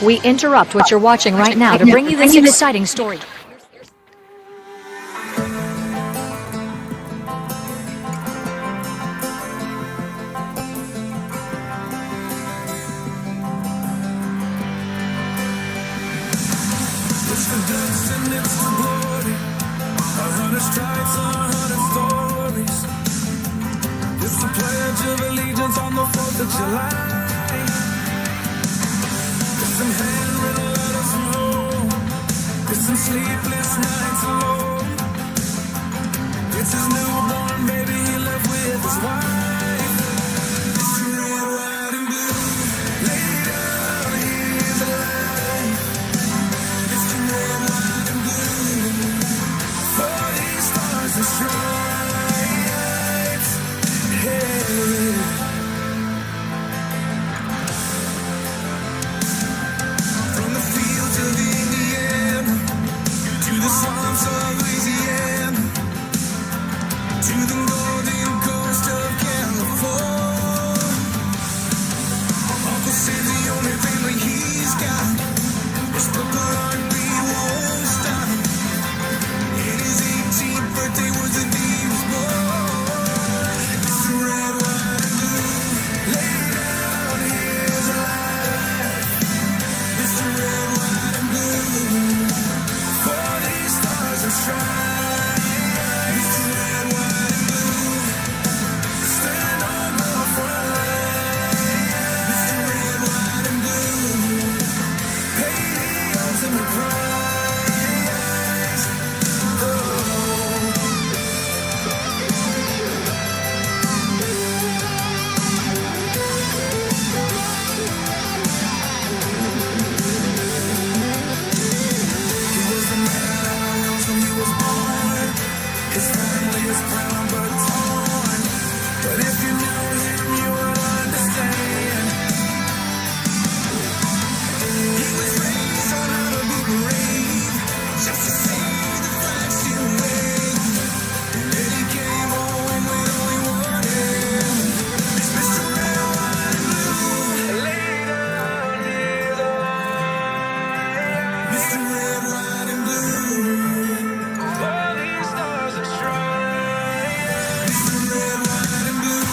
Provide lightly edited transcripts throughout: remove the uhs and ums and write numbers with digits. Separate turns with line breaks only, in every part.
We interrupt what you're watching right now to bring you this exciting story.
It's the dust and it's the glory. 100 stripes, 100 stories. It's the pledge of allegiance on the 4th of July. It's some handwritten letters from home. It's some sleepless nights alone. It's his newborn baby he left with his wife. It's the red, white, and blue. Lay down, he's alive. It's the red, white, and blue. 40 stars and stripes. Hey. From the fields of Indiana to the swamps of Louisiana to the golden coast of California, Uncle Sam's the only family he's got. His purple heartbeat won't stop. And his 18th birthday was the day he was born. It's the red, white, and blue. Lay down his life. It's the red, white, and blue. 40 stars and stripes. It's the red, white, and blue. Stand on the front line. It's the red, white, and blue. Pay the ultimate price. Oh. He was the man on wheels when he was born. His family was proud but torn. But if you knew him, you would understand. He was raised on how to be brave, just to see the flags you wave. And then he came home with all he wanted. It's Mr. Red, White, and Blue. Laid down his life. Mr. Red, White, and Blue. For these stars and stripes. Mr. Red, White, and Blue.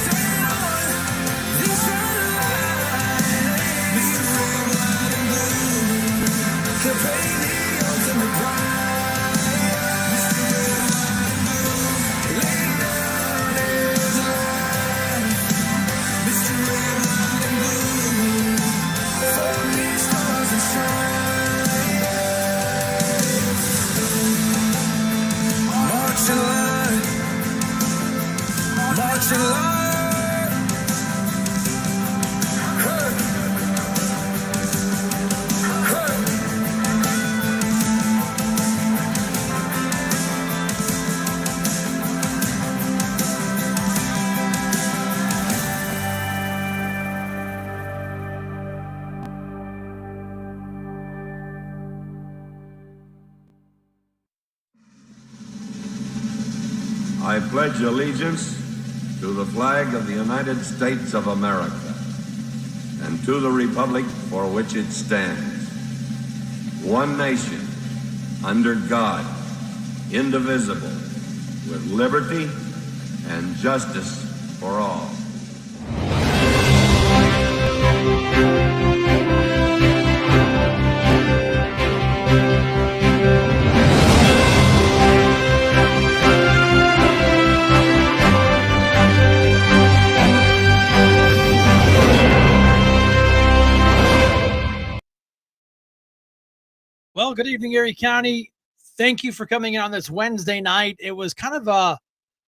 Stand on this red line. Mr. Red, White, and Blue. To pay the ultimate price. Mr. Red, White, and Blue. Lay down his life. Mr. Red, White, and Blue. For these stars and stripes. Marching line. Marching line. Hey. Hey.
I pledge allegiance to the flag of the United States of America and to the republic for which it stands, one nation, under God, indivisible, with liberty and justice for all.
Well, good evening, Erie County. Thank you for coming in on this Wednesday night. It was kind of a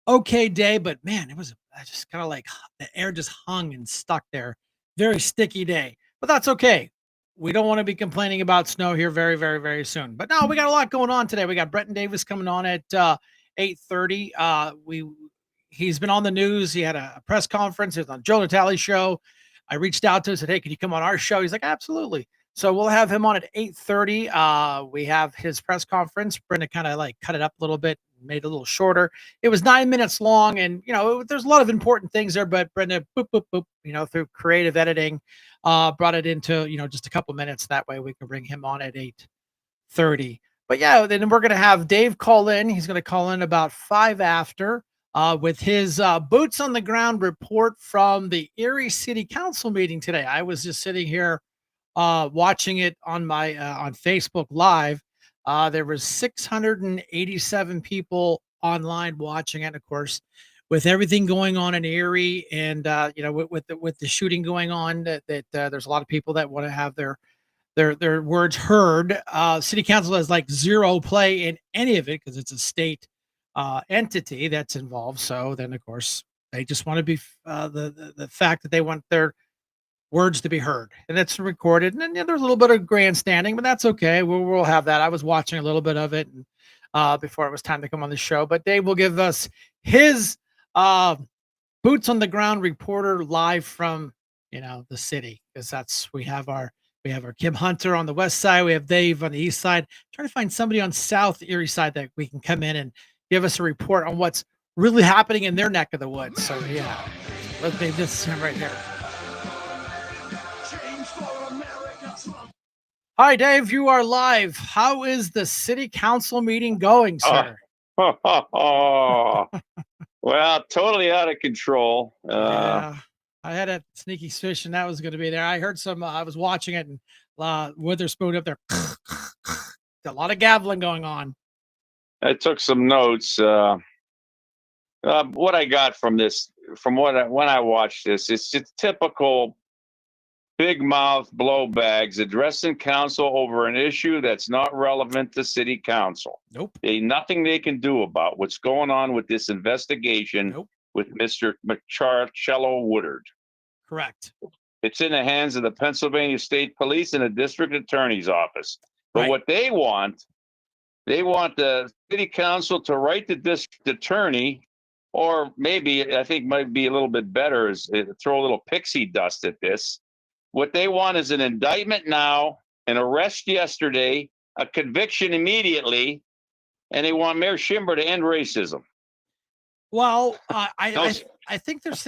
okay day, but man, it was just kind of like the air just hung and stuck there. Very sticky day, but that's okay. We don't want to be complaining about snow here very, very, very soon. But no, we got a lot going on today. We got Bretton Davis coming on at 8:30. He's been on the news. He had a press conference. He was on Joe Natale's show. I reached out to him and said, "Hey, can you come on our show?" He's like, "Absolutely." So we'll have him on at 8:30. We have his press conference. Brenda kind of like cut it up a little bit, made it a little shorter. It was 9 minutes long, and there's a lot of important things there. But Brenda, boop boop boop, through creative editing, brought it into just a couple minutes. That way we can bring him on at 8:30. But yeah, then we're gonna have Dave call in. He's gonna call in about 5 after. With his boots on the ground report from the Erie City Council meeting today. I was just sitting here watching it on my on Facebook Live. There was 687 people online watching it. Of course, with everything going on in Erie, and with the shooting going on, that there's a lot of people that want to have their words heard. City Council has like zero play in any of it because it's a state entity that's involved. So then, of course, they just want to be the fact that they want their words to be heard, and it's recorded. And then there's a little bit of grandstanding, but that's okay. We'll have that. I was watching a little bit of it before it was time to come on the show. But Dave will give us his boots on the ground reporter live from the city, because we have our Kim Hunter on the west side. We have Dave on the east side. Trying to find somebody on South Erie side that we can come in and give us a report on what's really happening in their neck of the woods. So yeah, let's make this him right here. Hi, Dave. You are live. How is the city council meeting going, sir?
Well, totally out of control.
Yeah, I had a sneaky suspicion that was going to be there. I heard some. I was watching it, and Witherspoon up there. A lot of gaveling going on.
I took some notes. What I got from this, when I watched this, it's just typical big mouth blowbags addressing council over an issue that's not relevant to city council.
Nope.
Nothing they can do about what's going on with this investigation with Mr. Marcello Woodard.
Correct.
It's in the hands of the Pennsylvania State Police and the District Attorney's Office. But what they want the city council to write the district attorney, or maybe I think might be a little bit better is throw a little pixie dust at this. What they want is an indictment now, an arrest yesterday, a conviction immediately, and they want Mayor Schimber to end racism.
Well, I think there's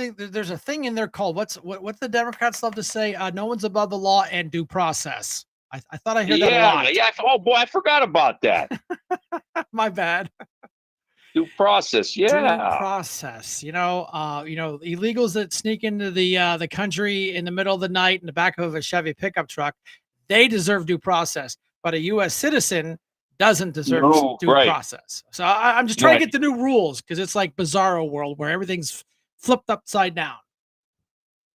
a thing in there called what's the Democrats love to say? No one's above the law and due process. I thought I heard that a lot.
Yeah. Oh boy, I forgot about that.
My bad.
Due process,
Due process. Illegals that sneak into the country in the middle of the night in the back of a Chevy pickup truck, they deserve due process. But a U.S. citizen doesn't deserve due process. So I'm just trying to get the new rules, because it's like Bizarro World where everything's flipped upside down.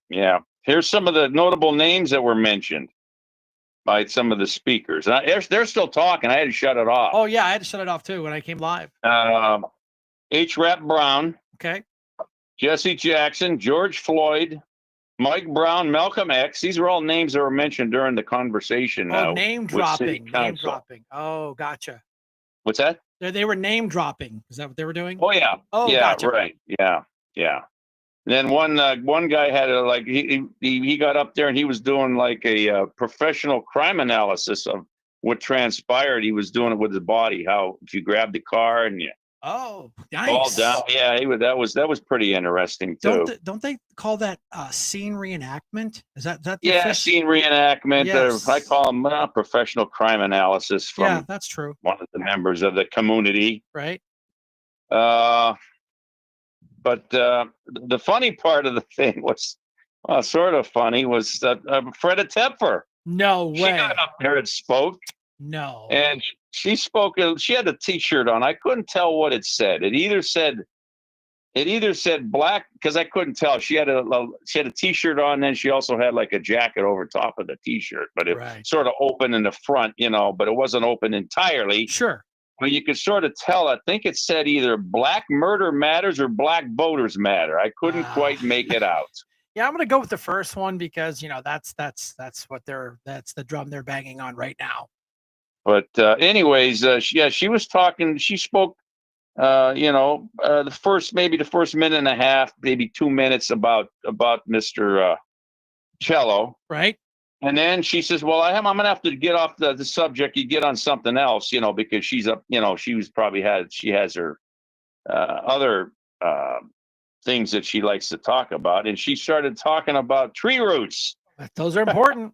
Yeah. Here's some of the notable names that were mentioned by some of the speakers. They're still talking. I had to shut it off.
Oh, yeah. I had to shut it off, too, when I came live.
H. Rap Brown.
Okay.
Jesse Jackson, George Floyd, Mike Brown, Malcolm X. These are all names that were mentioned during the conversation.
Name dropping. Name dropping. Oh, gotcha.
What's that?
They were name dropping. Is that what they were doing?
Oh, yeah.
Oh,
yeah,
gotcha.
Right. Yeah. Then one guy had he got up there and he was doing like a professional crime analysis of what transpired. He was doing it with his body. How if you grab the car and you
nice.
fall down. Yeah, that was pretty interesting too.
Don't they call that scene reenactment? Is that
scene reenactment?
Yes.
I call them professional crime analysis from
that's true.
One of the members of the community.
Right.
But the funny part of the thing was, sort of funny, was that Freda Tepfer.
No way.
She got up there and spoke.
No.
And she spoke. She had a T-shirt on. I couldn't tell what it said. It either said black, because I couldn't tell. She had a T-shirt on, and then she also had like a jacket over top of the T-shirt, but it sort of open in the front, but it wasn't open entirely.
Sure.
But you could sort of tell. I think it said either Black Murder Matters or Black Voters Matter. I couldn't quite make it out.
Yeah, I'm gonna go with the first one, because that's what that's the drum they're banging on right now.
But anyways, she was talking. She spoke. The first minute and a half, maybe 2 minutes about Mr. Cello.
Right.
And then she says, "Well, I'm going to have to get off the subject. You get on something else, because she's up. She has her other things that she likes to talk about, and she started talking about tree roots.
Those are important.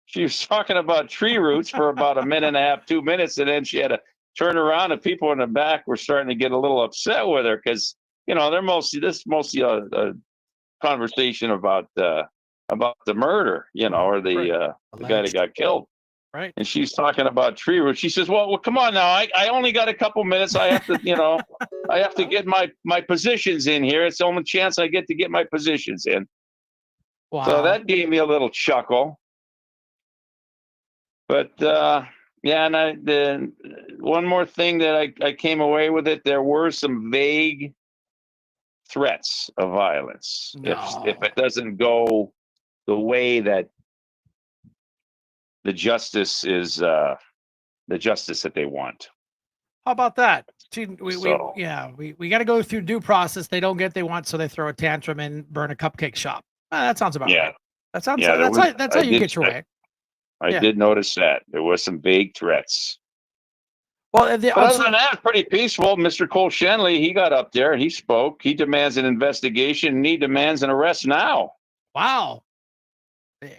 She was talking about tree roots for about a minute and a half, 2 minutes, and then she had to turn around, and people in the back were starting to get a little upset with her because they're mostly a conversation about the murder, or the guy that got killed.
Right.
And she's talking about tree roots. She says, well, come on now. I only got a couple minutes. I have to, I have to get my positions in here. It's the only chance I get to get my positions in.
Wow.
So that gave me a little chuckle. But yeah, and one more thing that I came away with it, there were some vague threats of violence.
No.
If it doesn't go the way that the justice is the justice that they want.
How about that? We got to go through due process. They don't get they want, so they throw a tantrum and burn a cupcake shop. That sounds about right. That sounds that's how you get your way.
I did notice that there was some vague threats.
Well,
but other than that, pretty peaceful. Mr. Cole Shenley, he got up there and he spoke. He demands an investigation and he demands an arrest now.
Wow.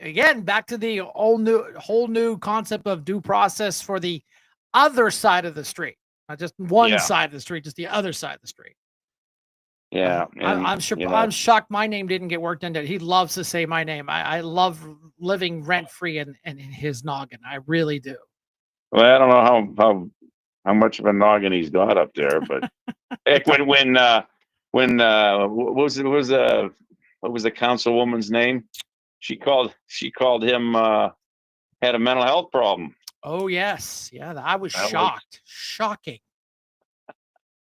Again, back to the whole new concept of due process for the other side of the street, not just one side of the street, just the other side of the street.
Yeah,
I'm sure. I'm shocked my name didn't get worked into. He loves to say my name. I love living rent free in his noggin. I really do.
Well, I don't know how much of a noggin he's got up there, but heck, what was the councilwoman's name? She called him had a mental health problem.
Oh yes, yeah. I was shocked. Shocking.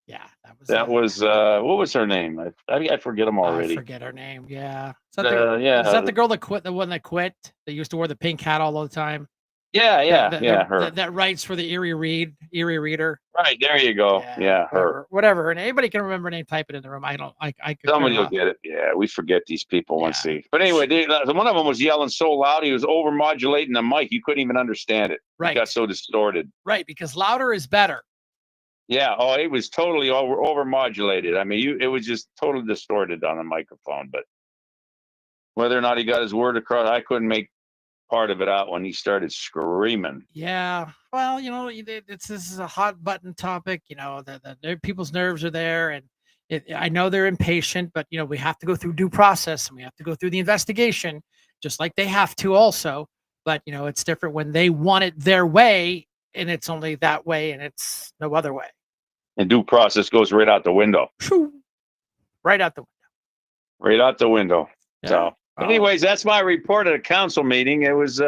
Yeah,
that was what was her name? I forget them already.
I forget her name. Yeah. Is that the girl that quit? The one that quit? That used to wear the pink hat all the time.
Yeah, her.
That writes for the Erie Reader.
Right, there you go. Yeah, her.
Whatever. And anybody can remember her name, type it in the room. I could.
Somebody will get it. Yeah, we forget these people once they. But anyway, one of them was yelling so loud he was over modulating the mic. You couldn't even understand it.
Right.
It got so distorted.
Right, because louder is better.
Yeah. Oh, it was totally over modulated. I mean, it was just totally distorted on the microphone. But whether or not he got his word across, I couldn't make part of it out when he started screaming.
Yeah. Well, this is a hot button topic. The people's nerves are there, and I know they're impatient, but we have to go through due process and we have to go through the investigation, just like they have to also. But it's different when they want it their way, and it's only that way, and it's no other way.
And due process goes right out the window.
Right out the window.
Right out the window.
Yeah.
So. Anyways, that's my report at a council meeting. It was,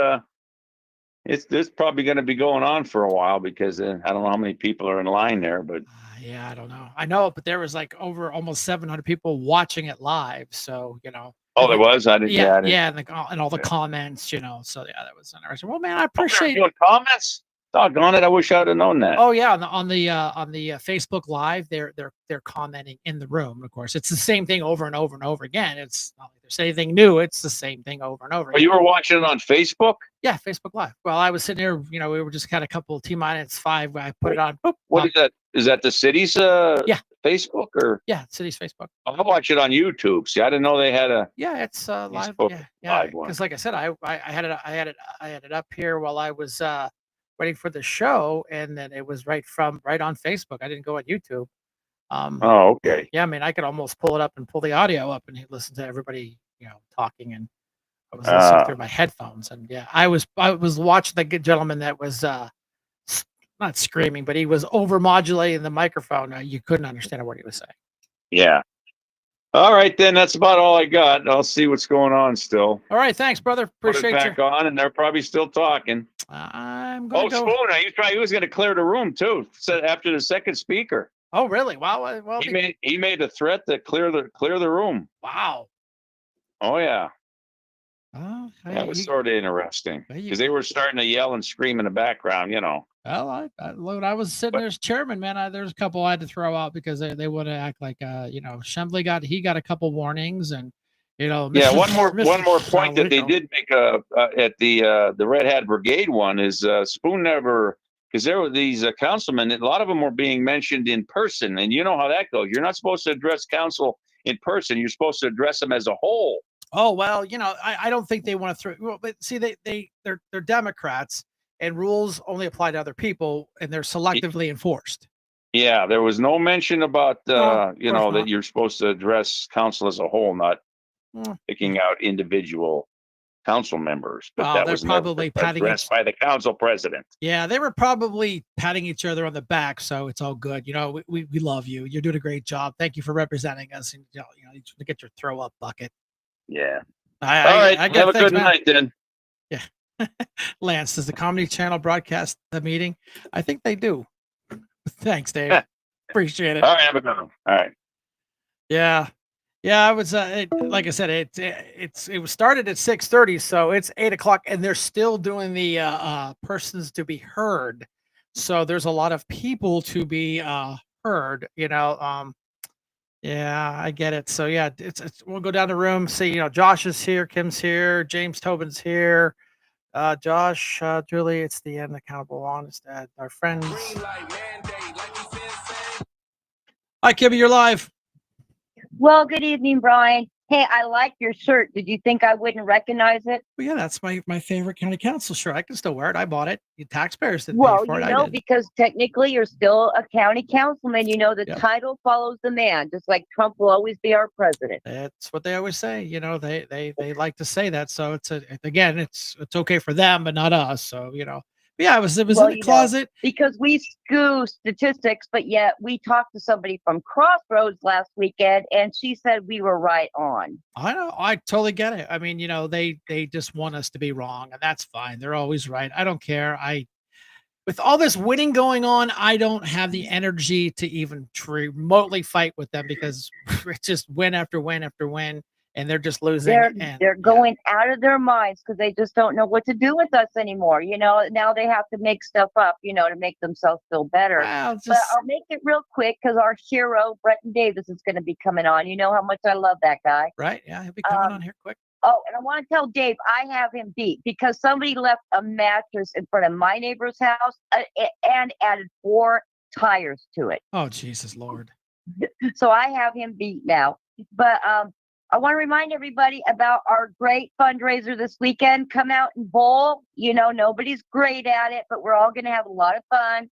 it's probably going to be going on for a while because I don't know how many people are in line there, but.
Yeah, I don't know. I know, but there was like over almost 700 people watching it live. So,
Oh, there was? I didn't.
Yeah. And all the comments, So, yeah, that was interesting. Well, man, I appreciate
doing comments. Doggone it! I wish I'd have known that.
Oh yeah, on the Facebook Live, they're commenting in the room. Of course, it's the same thing over and over and over again. It's not like there's anything new. It's the same thing over and over again.
Oh, you were watching it on Facebook?
Yeah, Facebook Live. Well, I was sitting there. We were just had a couple of T-5. I put it on. Boop,
what is that? Is that the city's Facebook or?
Yeah, city's Facebook.
I'll watch it on YouTube. See, I didn't know they had a.
Yeah, it's live.
Facebook
Yeah,
live one.
because like I said, I had it up here while I was waiting for the show, and then it was right on Facebook. I didn't go on YouTube.
Oh, okay.
Yeah, I mean, I could almost pull it up and pull the audio up and listen to everybody, talking, and I was listening through my headphones. And yeah, I was watching the good gentleman that was not screaming, but he was over modulating the microphone. You couldn't understand what he was saying.
Yeah. All right, then that's about all I got. I'll see what's going on still.
All right, thanks, brother. Appreciate
Put it back on, and they're probably still talking.
I'm going to go.
Spooner, he was going to clear the room too. Said after the second speaker.
Oh, really? Wow. Well,
he made a threat to clear the room.
Wow.
Oh yeah.
Oh,
that was sort of interesting because they were starting to yell and scream in the background.
Well, when I was sitting there as chairman, man, there's a couple I had to throw out because they want to act like, Shembley got a couple warnings, and
Yeah, one
Mrs.
more point that they
Salvation.
did make at the Red Hat Brigade one is Spoon never, because there were these councilmen, a lot of them were being mentioned in person, and you know how that goes. You're not supposed to address council in person. You're supposed to address them as a whole.
Oh well, I don't think they want to throw. Well, but see, they're Democrats, and rules only apply to other people, and they're selectively enforced.
Yeah, there was no mention about
No, of course
that
not.
you're supposed to address council as a whole, not
Mm.
picking out individual council members. But
Well,
that
they're
was never
probably
addressed by the council president.
Yeah, they were probably patting each other on the back, so it's all good. We love you. You're doing a great job. Thank you for representing us, and to get your throw up bucket.
Yeah.
I
All right.
I
Have a
thanks,
good
man.
night then.
Yeah. Lance, does the Comedy Channel broadcast the meeting? I think they do. Thanks, Dave. Appreciate it.
All right. Have a good one. All right.
Yeah. Yeah, I was like I said, it was started at 6:30, so it's 8 o'clock, and they're still doing the persons to be heard. So there's a lot of people to be heard, yeah, I get it. So yeah, we'll go down the room, see, Josh is here, Kim's here, James Tobin's here. Josh, Julie, it's the end, accountable, honest, our friends. Hi, Kimmy, you're live.
Well, good evening, Brian. Hey, I like your shirt. Did you think I wouldn't recognize it?
Well, yeah, that's my favorite county council shirt. I can still wear it. I bought it. You taxpayers didn't
Well,
pay for it. I did.
because technically you're still a county councilman. The
Yep.
title follows the man, just like Trump will always be our president.
That's what they always say. They like to say that. So again, it's okay for them, but not us. So but yeah, it was
Well,
in the closet.
Because we skew statistics, but yet we talked to somebody from Crossroads last weekend, and she said we were right on.
I know. I totally get it. I mean, they just want us to be wrong, and that's fine. They're always right. I don't care. With all this winning going on, I don't have the energy to even remotely fight with them because it's just win after win after win, and they're just losing.
They're going out of their minds because they just don't know what to do with us anymore. Now they have to make stuff up, to make themselves feel better.
Well,
But I'll make it real quick because our hero, Bretton Davis, is going to be coming on. You know how much I love that guy.
Right. Yeah, he'll be coming on here quick.
Oh, and I want to tell Dave, I have him beat because somebody left a mattress in front of my neighbor's house and added 4 tires to it.
Oh, Jesus Lord.
So I have him beat now. But I want to remind everybody about our great fundraiser this weekend. Come out and bowl. Nobody's great at it, but we're all going to have a lot of fun.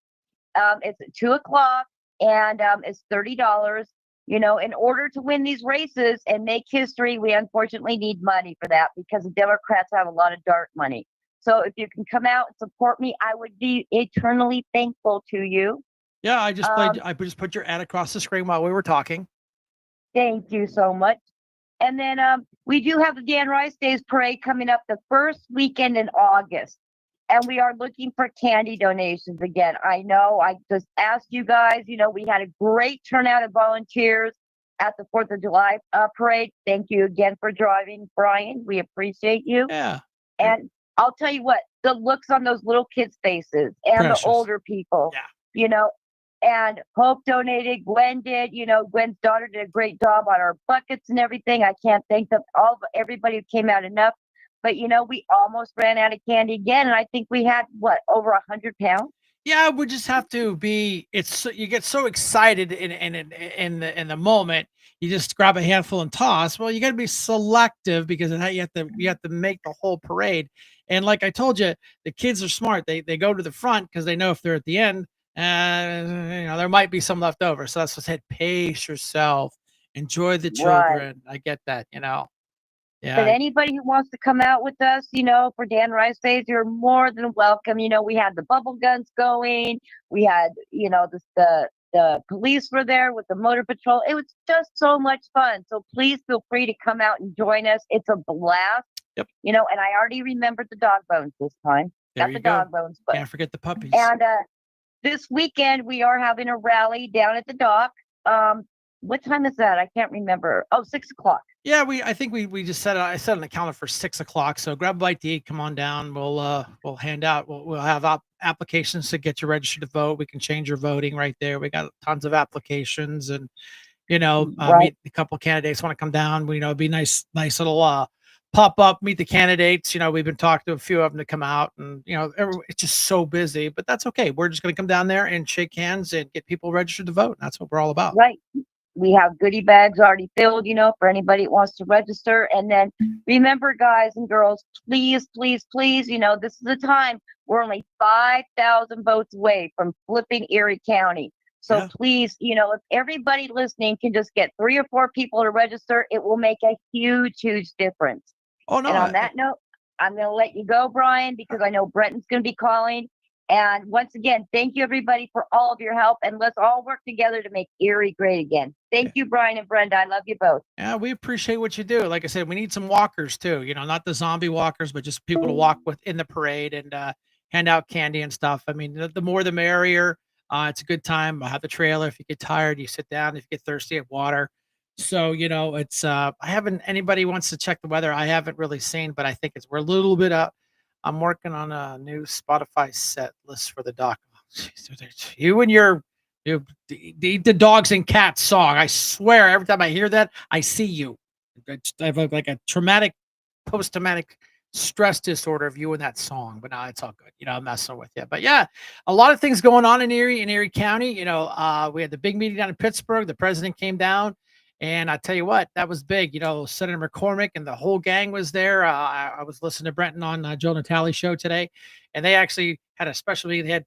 It's at 2:00 and it's $30. In order to win these races and make history, we unfortunately need money for that because the Democrats have a lot of dark money. So if you can come out and support me, I would be eternally thankful to you.
Yeah, I just put your ad across the screen while we were talking.
Thank you so much. And then we do have the Dan Rice Days Parade coming up the first weekend in August. And we are looking for candy donations again. I know I just asked you guys, we had a great turnout of volunteers at the 4th of July parade. Thank you again for driving, Brian. We appreciate you.
Yeah.
And I'll tell you what, the looks on those little kids' faces and
Precious.
the older people, and Hope donated, Gwen did, Gwen's daughter did a great job on our buckets and everything. I can't thank them everybody who came out enough. But we almost ran out of candy again, and I think we had over 100 pounds.
Yeah, we just have to be. You get so excited in the moment, you just grab a handful and toss. Well, you got to be selective because you have to make the whole parade. And like I told you, the kids are smart. They go to the front because they know if they're at the end, there might be some left over. So that's what I said. Pace yourself. Enjoy the children. Right. I get that. Yeah.
But anybody who wants to come out with us, for Dan Rice Days, you're more than welcome. We had the bubble guns going. We had, the police were there with the motor patrol. It was just so much fun. So please feel free to come out and join us. It's a blast.
Yep.
And I already remembered the dog bones this time.
Got the dog
bones. But
can't forget the puppies.
And this weekend we are having a rally down at the dock. What time is that? I can't remember. Oh, 6:00.
Yeah, I think we just I set an calendar for 6:00. So grab a bite to eat, come on down. We'll hand out. We'll have applications to get you registered to vote. We can change your voting right there. We got tons of applications, and
Right.
meet a couple candidates want to come down. It'd be nice little pop up, meet the candidates. We've been talking to a few of them to come out, and it's just so busy, but that's okay. We're just going to come down there and shake hands and get people registered to vote. That's what we're all about.
Right. We have goodie bags already filled, for anybody that wants to register. And then remember, guys and girls, please, please, please, this is the time. We're only 5,000 votes away from flipping Erie County. So
Yeah.
please, if everybody listening can just get 3 or 4 people to register, it will make a huge, huge difference.
Oh no.
And on that note, I'm going to let you go, Brian, because I know Brenton's going to be calling. And once again, thank you everybody for all of your help, and let's all work together to make Erie great again. Thank you, Brian and Brenda. I love you both.
Yeah, we appreciate what you do. Like I said, we need some walkers too. Not the zombie walkers, but just people to walk with in the parade and hand out candy and stuff. I mean, the more the merrier. It's a good time. I have the trailer. If you get tired, you sit down. If you get thirsty, have water. So it's I haven't anybody wants to check the weather. I haven't really seen, but I think we're a little bit up. I'm working on a new Spotify set list for the doc. You and the dogs and cats song. I swear, every time I hear that, I see you. I have like a post-traumatic stress disorder of you and that song. But no, it's all good. I'm messing with you. But yeah, a lot of things going on in Erie County. We had the big meeting down in Pittsburgh. The president came down. And I tell you what, that was big. Senator McCormick and the whole gang was there. I was listening to Brenton on Joe Natale's show today, and they actually had a special meeting. They had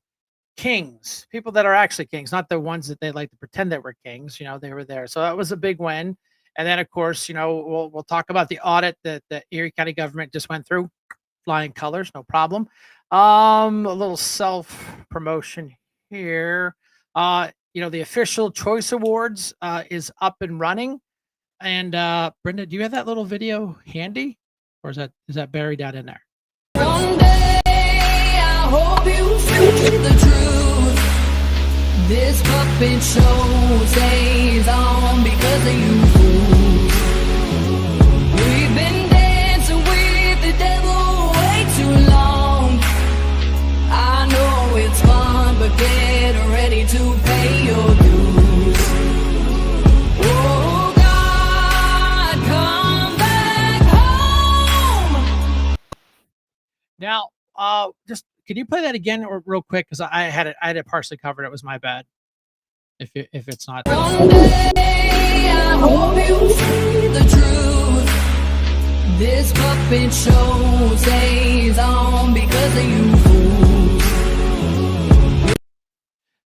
kings, people that are actually kings, not the ones that they like to pretend that were kings. They were there. So that was a big win. And then, of course, we'll talk about the audit that the Erie County government just went through. Flying colors, no problem. A little self-promotion here. The official choice awards is up and running. And Brenda, do you have that little video handy, or is that buried down in there?
One day I hope you see the truth. This puppet show stays on because of you fools. We've been dancing with the devil way too long. I know it's fun, but get ready to pay your dues. Oh God, come back home.
Now, just can you play that again or real quick? Because I had it partially covered. It was my bad. If it's not.
One day I hope you see the truth. This puppet show stays on because of you fools.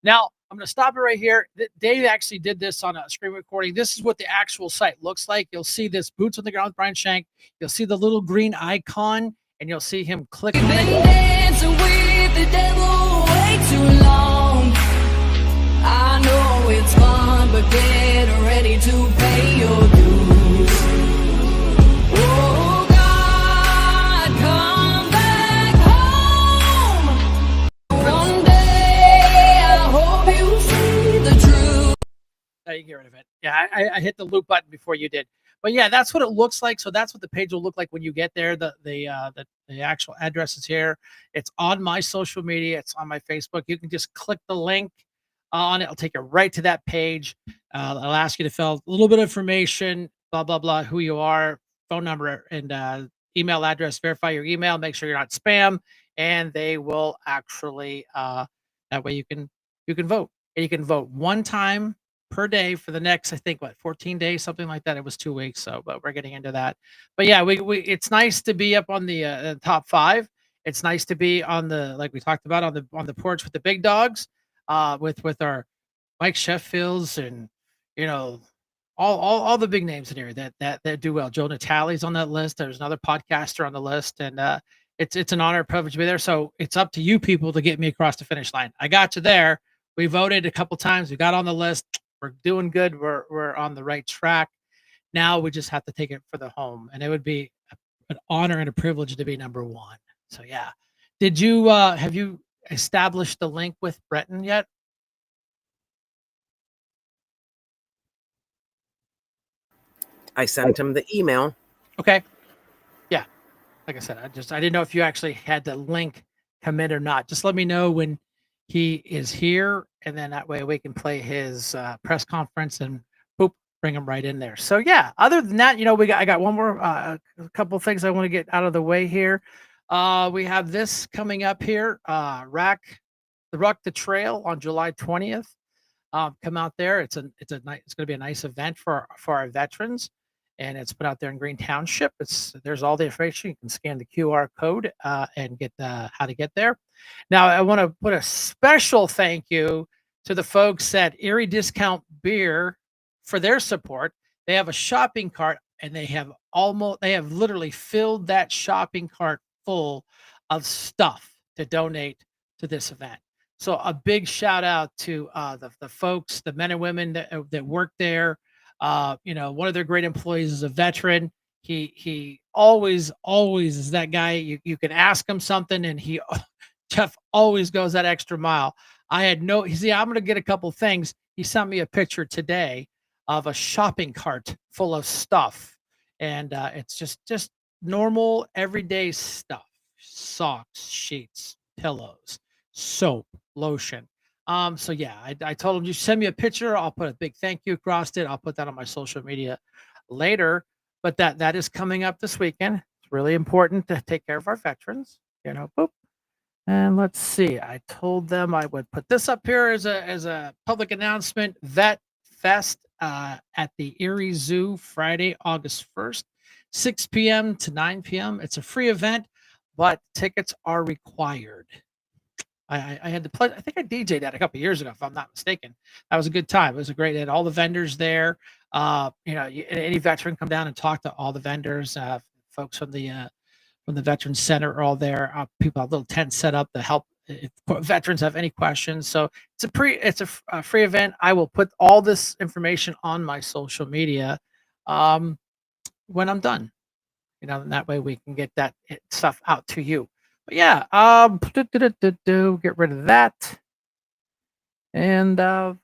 Now, I'm going to stop it right here. Dave actually did this on a screen recording. This is what the actual site looks like. You'll see this boots on the ground with Brian Shank. You'll see the little green icon, and you'll see him click on
We've been
it.
dancing with the devil way too long. I know it's fun, but get ready to pay your dues. Oh God, come back home. One day I hope you see the truth.
Now you can get rid of it. Yeah, I hit the loop button before you did. But yeah, that's what it looks like. So that's what the page will look like when you get there. The actual address is here. It's on my social media. It's on my Facebook. You can just click the link on it. It'll take you right to that page. I'll ask you to fill a little bit of information, blah, blah, blah, who you are, phone number, and email address. Verify your email. Make sure you're not spam. And they will actually, that way you can vote. And you can vote one time per day for the next, I think, 14 days, something like that. It was 2 weeks. So, but we're getting into that. But yeah, it's nice to be up on the top 5. It's nice to be on like we talked about, on the porch with the big dogs, with our Mike Sheffields and all the big names in here that do well. Joe Natale's on that list. There's another podcaster on the list, and it's an honor and privilege to be there. So it's up to you people to get me across the finish line. I got you there. We voted a couple times. We got on the list. We're doing good. We're on the right track. Now we just have to take it for the home, and it would be an honor and a privilege to be number 1. So yeah, did you have you established the link with Breton yet?
I sent him the email.
Okay. Yeah. Like I said, I didn't know if you actually had the link come in or not. Just let me know when he is here, and then that way we can play his press conference, and boop, bring them right in there. So yeah, other than that, I got one more, a couple things I want to get out of the way here. We have this coming up here, Ruck the Trail on July 20th. Come out there. It's going to be a nice event for our veterans, and it's put out there in Green Township. There's all the information. You can scan the QR code and get how to get there. Now, I want to put a special thank you to the folks at Erie Discount Beer for their support. They have a shopping cart, and they have literally filled that shopping cart full of stuff to donate to this event. So a big shout out to the folks, the men and women that work there. One of their great employees is a veteran. He always is that guy. You can ask him something, and Jeff always goes that extra mile. I'm going to get a couple things. He sent me a picture today of a shopping cart full of stuff, and it's just normal everyday stuff: socks, sheets, pillows, soap, lotion. So yeah, I told him, you send me a picture, I'll put a big thank you across it. I'll put that on my social media later. But that is coming up this weekend. It's really important to take care of our veterans. Boop. And let's see. I told them I would put this up here as a public announcement. Vet Fest at the Erie Zoo, Friday, August 1st, 6 p.m. to 9 p.m. It's a free event, but tickets are required. I had the pleasure. I think I DJ'd that a couple years ago, if I'm not mistaken. That was a good time. It was a great. They had all the vendors there. Any veteran come down and talk to all the vendors. Folks from the Veterans Center are all there. People have little tents set up to help if veterans have any questions. So it's a free event. I will put all this information on my social media when I'm done. And that way we can get that stuff out to you. But yeah, get rid of that. And I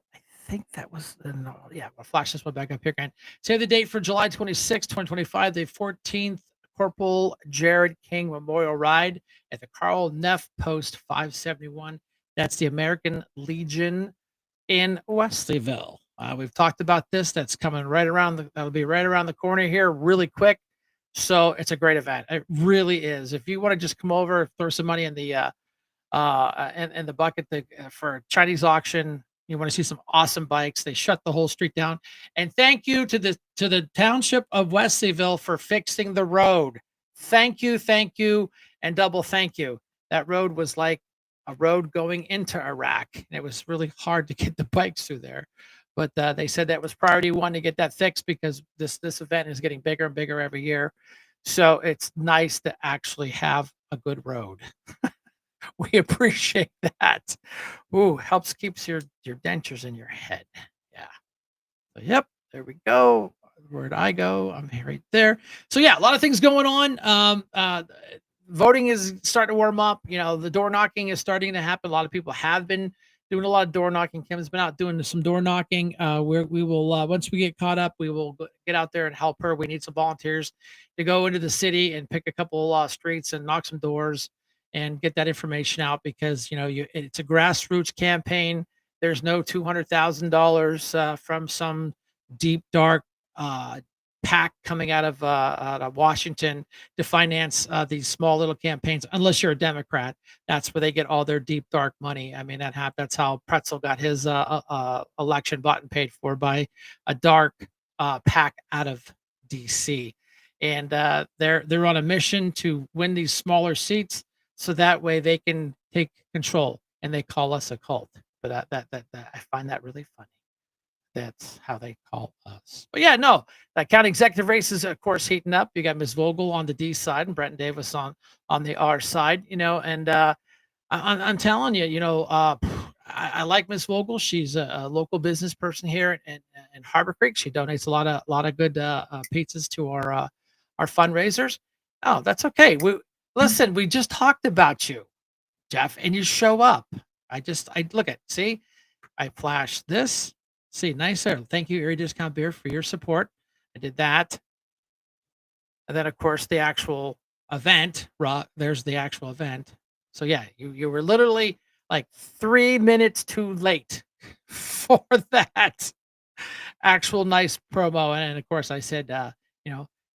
think that was, I'll flash this one back up here again. Save the date for July 26, 2025, the 14th Corporal Jared King Memorial Ride at the Carl Neff Post 571. That's the American Legion in Wesleyville. We've talked about this. That's coming that'll be right around the corner here really quick. So it's a great event. It really is. If you want to just come over, throw some money in the in the bucket for Chinese auction, you want to see some awesome bikes. They shut the whole street down. And thank you to the township of Wesleyville for fixing the road. Thank you, and double thank you. That road was like a road going into Iraq, and it was really hard to get the bikes through there. But they said that was priority one to get that fixed because this event is getting bigger and bigger every year. So it's nice to actually have a good road. We appreciate that. Ooh, helps keeps your dentures in your head. Yeah. So, yep, there we go. Where'd I go? I'm right there. So yeah, a lot of things going on. Voting is starting to warm up. The door knocking is starting to happen. A lot of people have been doing a lot of door knocking. Kim's been out doing some door knocking. We will once we get caught up, we will get out there and help her. We need some volunteers to go into the city and pick a couple streets and knock some doors and get that information out because it's a grassroots campaign. There's no $200,000 from some deep dark PAC coming out of Washington to finance these small little campaigns, unless you're a Democrat. That's where they get all their deep dark money. I mean, that's how Pretzel got his election bought and paid for by a dark PAC out of DC. And they're on a mission to win these smaller seats, so that way they can take control. And they call us a cult. But that I find that really funny. That's how they call us. But yeah, no, that county executive race is, of course, heating up. You got Ms. Vogel on the D side and Brenton Davis on the R side, and I'm telling you, I like Ms. Vogel. She's a local business person here in Harbor Creek. She donates a lot of good pizzas to our fundraisers. Oh, that's okay. We just talked about you, Jeff, and you show up. I look at, see, I flashed this. See, nice there. Thank you, Erie Discount Beer, for your support. I did that. And then, of course, the actual event. There's the actual event. So, yeah, you were literally like 3 minutes too late for that. actual nice promo. And of course I said,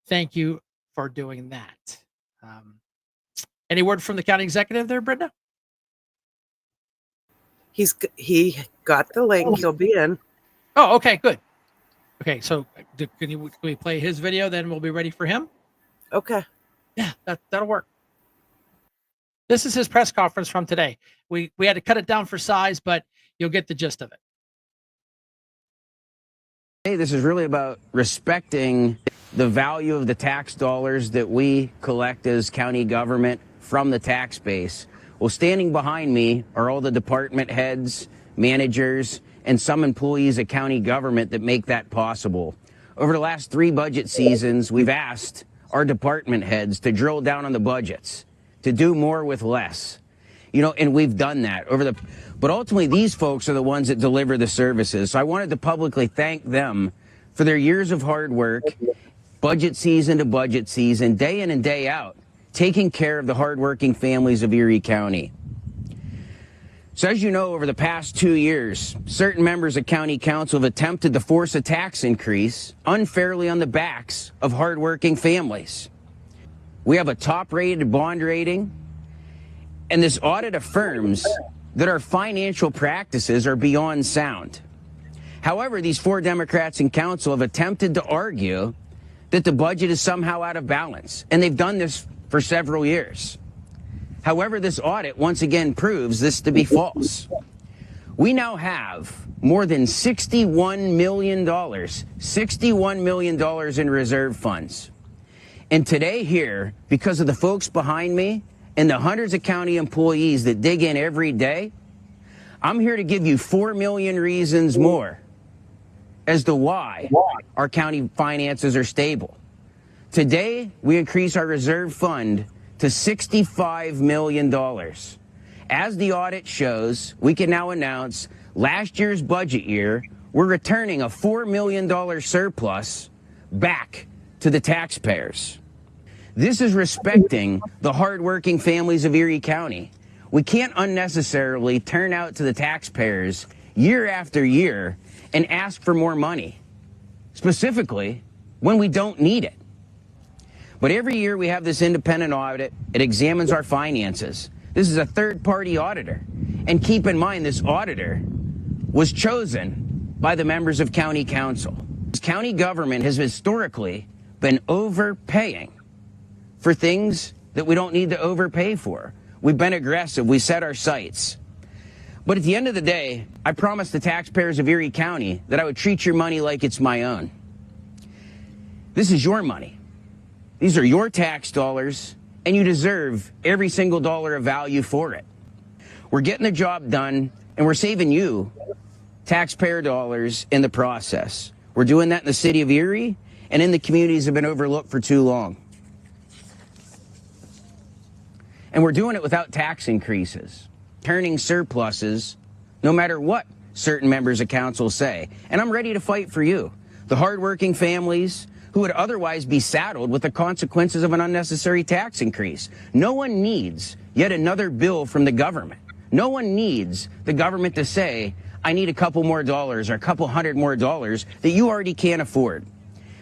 thank you for doing that. Any word from the county executive there, Brenda?
He got the link. He'll be in.
Oh, okay, good. Okay, so can we play his video? Then we'll be ready for him.
Okay.
Yeah, that'll work. This is his press conference from today. We had to cut it down for size, but you'll get the gist of it.
Hey, this is really about respecting the value of the tax dollars that we collect as county government from the tax base. Well, standing behind me are all the department heads, managers, and some employees of county government that make that possible. Over the last 3 budget seasons, we've asked our department heads to drill down on the budgets, to do more with less. And we've done that but ultimately these folks are the ones that deliver the services. So I wanted to publicly thank them for their years of hard work, budget season to budget season, day in and day out, taking care of the hardworking families of Erie County. So as you know, over the past 2 years, certain members of County Council have attempted to force a tax increase unfairly on the backs of hardworking families. We have a top-rated bond rating, and this audit affirms that our financial practices are beyond sound. However, these 4 Democrats in council have attempted to argue that the budget is somehow out of balance, and they've done this for several years. However, this audit once again proves this to be false. We now have more than $61 million in reserve funds. And today here, because of the folks behind me and the hundreds of county employees that dig in every day, I'm here to give you 4 million reasons more as to why our county finances are stable. Today, we increase our reserve fund to $65 million. As the audit shows, we can now announce last year's budget year, we're returning a $4 million surplus back to the taxpayers. This is respecting the hardworking families of Erie County. We can't unnecessarily turn out to the taxpayers year after year and ask for more money, specifically when we don't need it. But every year we have this independent audit. It examines our finances. This is a third-party auditor. And keep in mind, this auditor was chosen by the members of county council. County government has historically been overpaying for things that we don't need to overpay for. We've been aggressive. We set our sights. But at the end of the day, I promised the taxpayers of Erie County that I would treat your money like it's my own. This is your money. These are your tax dollars, and you deserve every single dollar of value for it. We're getting the job done, and we're saving you taxpayer dollars in the process. We're doing that in the city of Erie and in the communities that have been overlooked for too long. And we're doing it without tax increases, turning surpluses, no matter what certain members of council say. And I'm ready to fight for you, the hardworking families who would otherwise be saddled with the consequences of an unnecessary tax increase. No one needs yet another bill from the government. No one needs the government to say, I need a couple more dollars or a couple hundred more dollars that you already can't afford.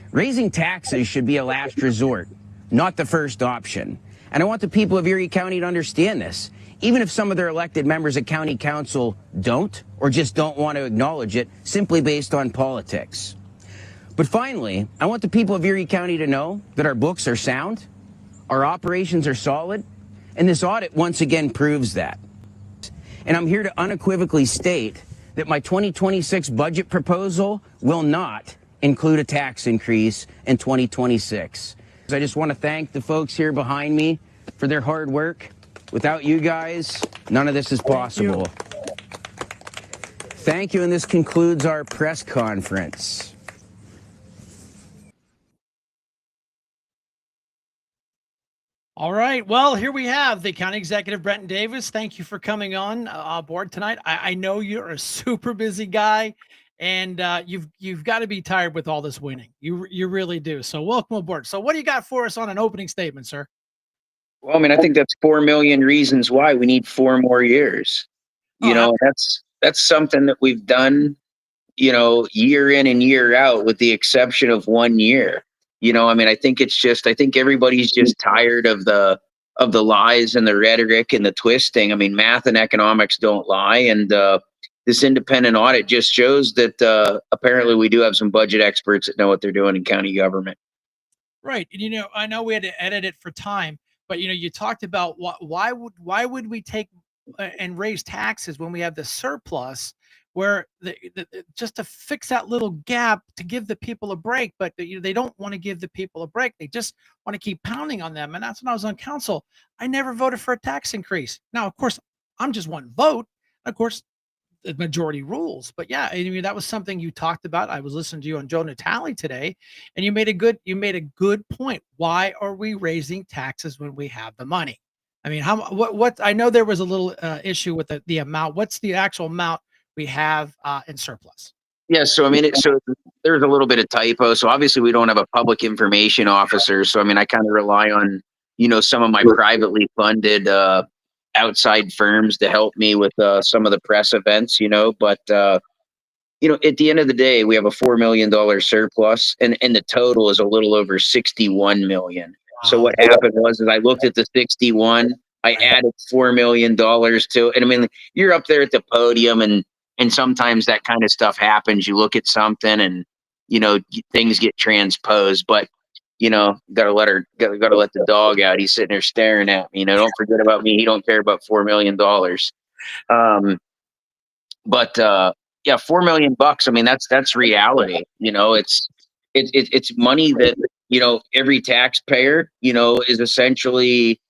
Raising taxes should be a last resort, not the first option. And I want the people of Erie County to understand this. Even if some of their elected members of county council don't, or just don't want to acknowledge it, simply based on politics. But finally, I want the people of Erie County to know that our books are sound, our operations are solid, and this audit once again proves that. And I'm here to unequivocally state that my 2026 budget proposal will not include a tax increase in 2026. I just want to thank the folks here behind me for their hard work. Without you guys, none of this is possible. Thank you, and this concludes our press conference.
All right. Well, here we have the county executive, Brenton Davis. Thank you for coming on board tonight. I know you're a super busy guy, and you've got to be tired with all this winning. You really do. So welcome aboard. So what do you got for us on an opening statement, sir?
Well, I mean, I think that's 4 million reasons why we need 4 more years. You know, that's something that we've done year in and year out, with the exception of 1 year. I mean, I think everybody's just tired of the lies and the rhetoric and the twisting. I mean, math and economics don't lie, and this independent audit just shows that apparently we do have some budget experts that know what they're doing in county government.
Right. And I know we had to edit it for time, but you talked about why would we take and raise taxes when we have the surplus, where just to fix that little gap to give the people a break, but they don't want to give the people a break. They just want to keep pounding on them. And that's when I was on council. I never voted for a tax increase. Now, of course, I'm just one vote. Of course, the majority rules. But yeah, I mean, that was something you talked about. I was listening to you on Joe Natale today, and you made a good point. Why are we raising taxes when we have the money? I mean, what I know there was a little issue with the amount. What's the actual amount we have in surplus?
Yeah, so I mean, so there's a little bit of typo. So obviously, we don't have a public information officer. So I mean, I kind of rely on some of my privately funded outside firms to help me with some of the press events. But at the end of the day, we have a $4 million surplus, and the total is a little over 61 million. So
Wow.
what happened was, is I looked at the 61, I added $4 million to it, and I mean, you're up there at the podium, and sometimes that kind of stuff happens. You look at something, and things get transposed, but gotta let the dog out. He's sitting there staring at me. Don't forget about me. He don't care about $4 million. But yeah, 4 million bucks. I mean, that's reality. It's money that every taxpayer is essentially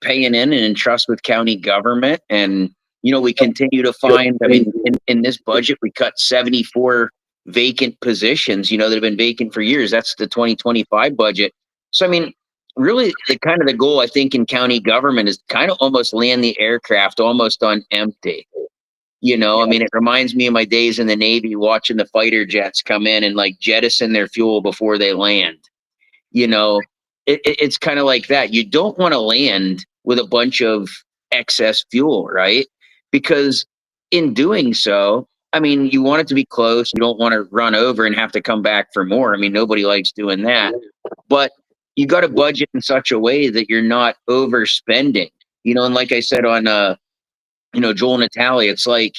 paying in and entrust with county government. And we continue to find. I mean, in this budget, we cut 74 vacant positions. That have been vacant for years. That's the 2025 budget. So I mean, really, the goal, I think, in county government is kind of almost land the aircraft almost on empty. I mean, it reminds me of my days in the Navy, watching the fighter jets come in and like jettison their fuel before they land. It's kind of like that. You don't want to land with a bunch of excess fuel, right? Because in doing so, I mean, you want it to be close. You don't want to run over and have to come back for more. I mean, nobody likes doing that. But you got to budget in such a way that you're not overspending. And like I said on Joel Natale, it's like,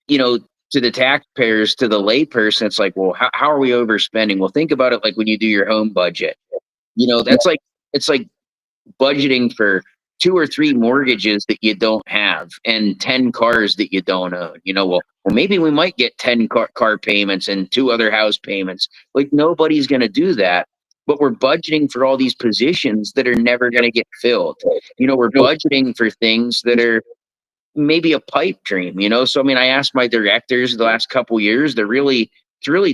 to the taxpayers, to the layperson, it's like, well, how are we overspending? Well, think about it like when you do your home budget. That's like, it's like budgeting for 2 or 3 mortgages that you don't have and 10 cars that you don't own. Well, maybe we might get 10 car payments and 2 other house payments. Like, nobody's going to do that. But we're budgeting for all these positions that are never going to get filled. We're budgeting for things that are maybe a pipe dream. So I mean, I asked my directors the last couple years to really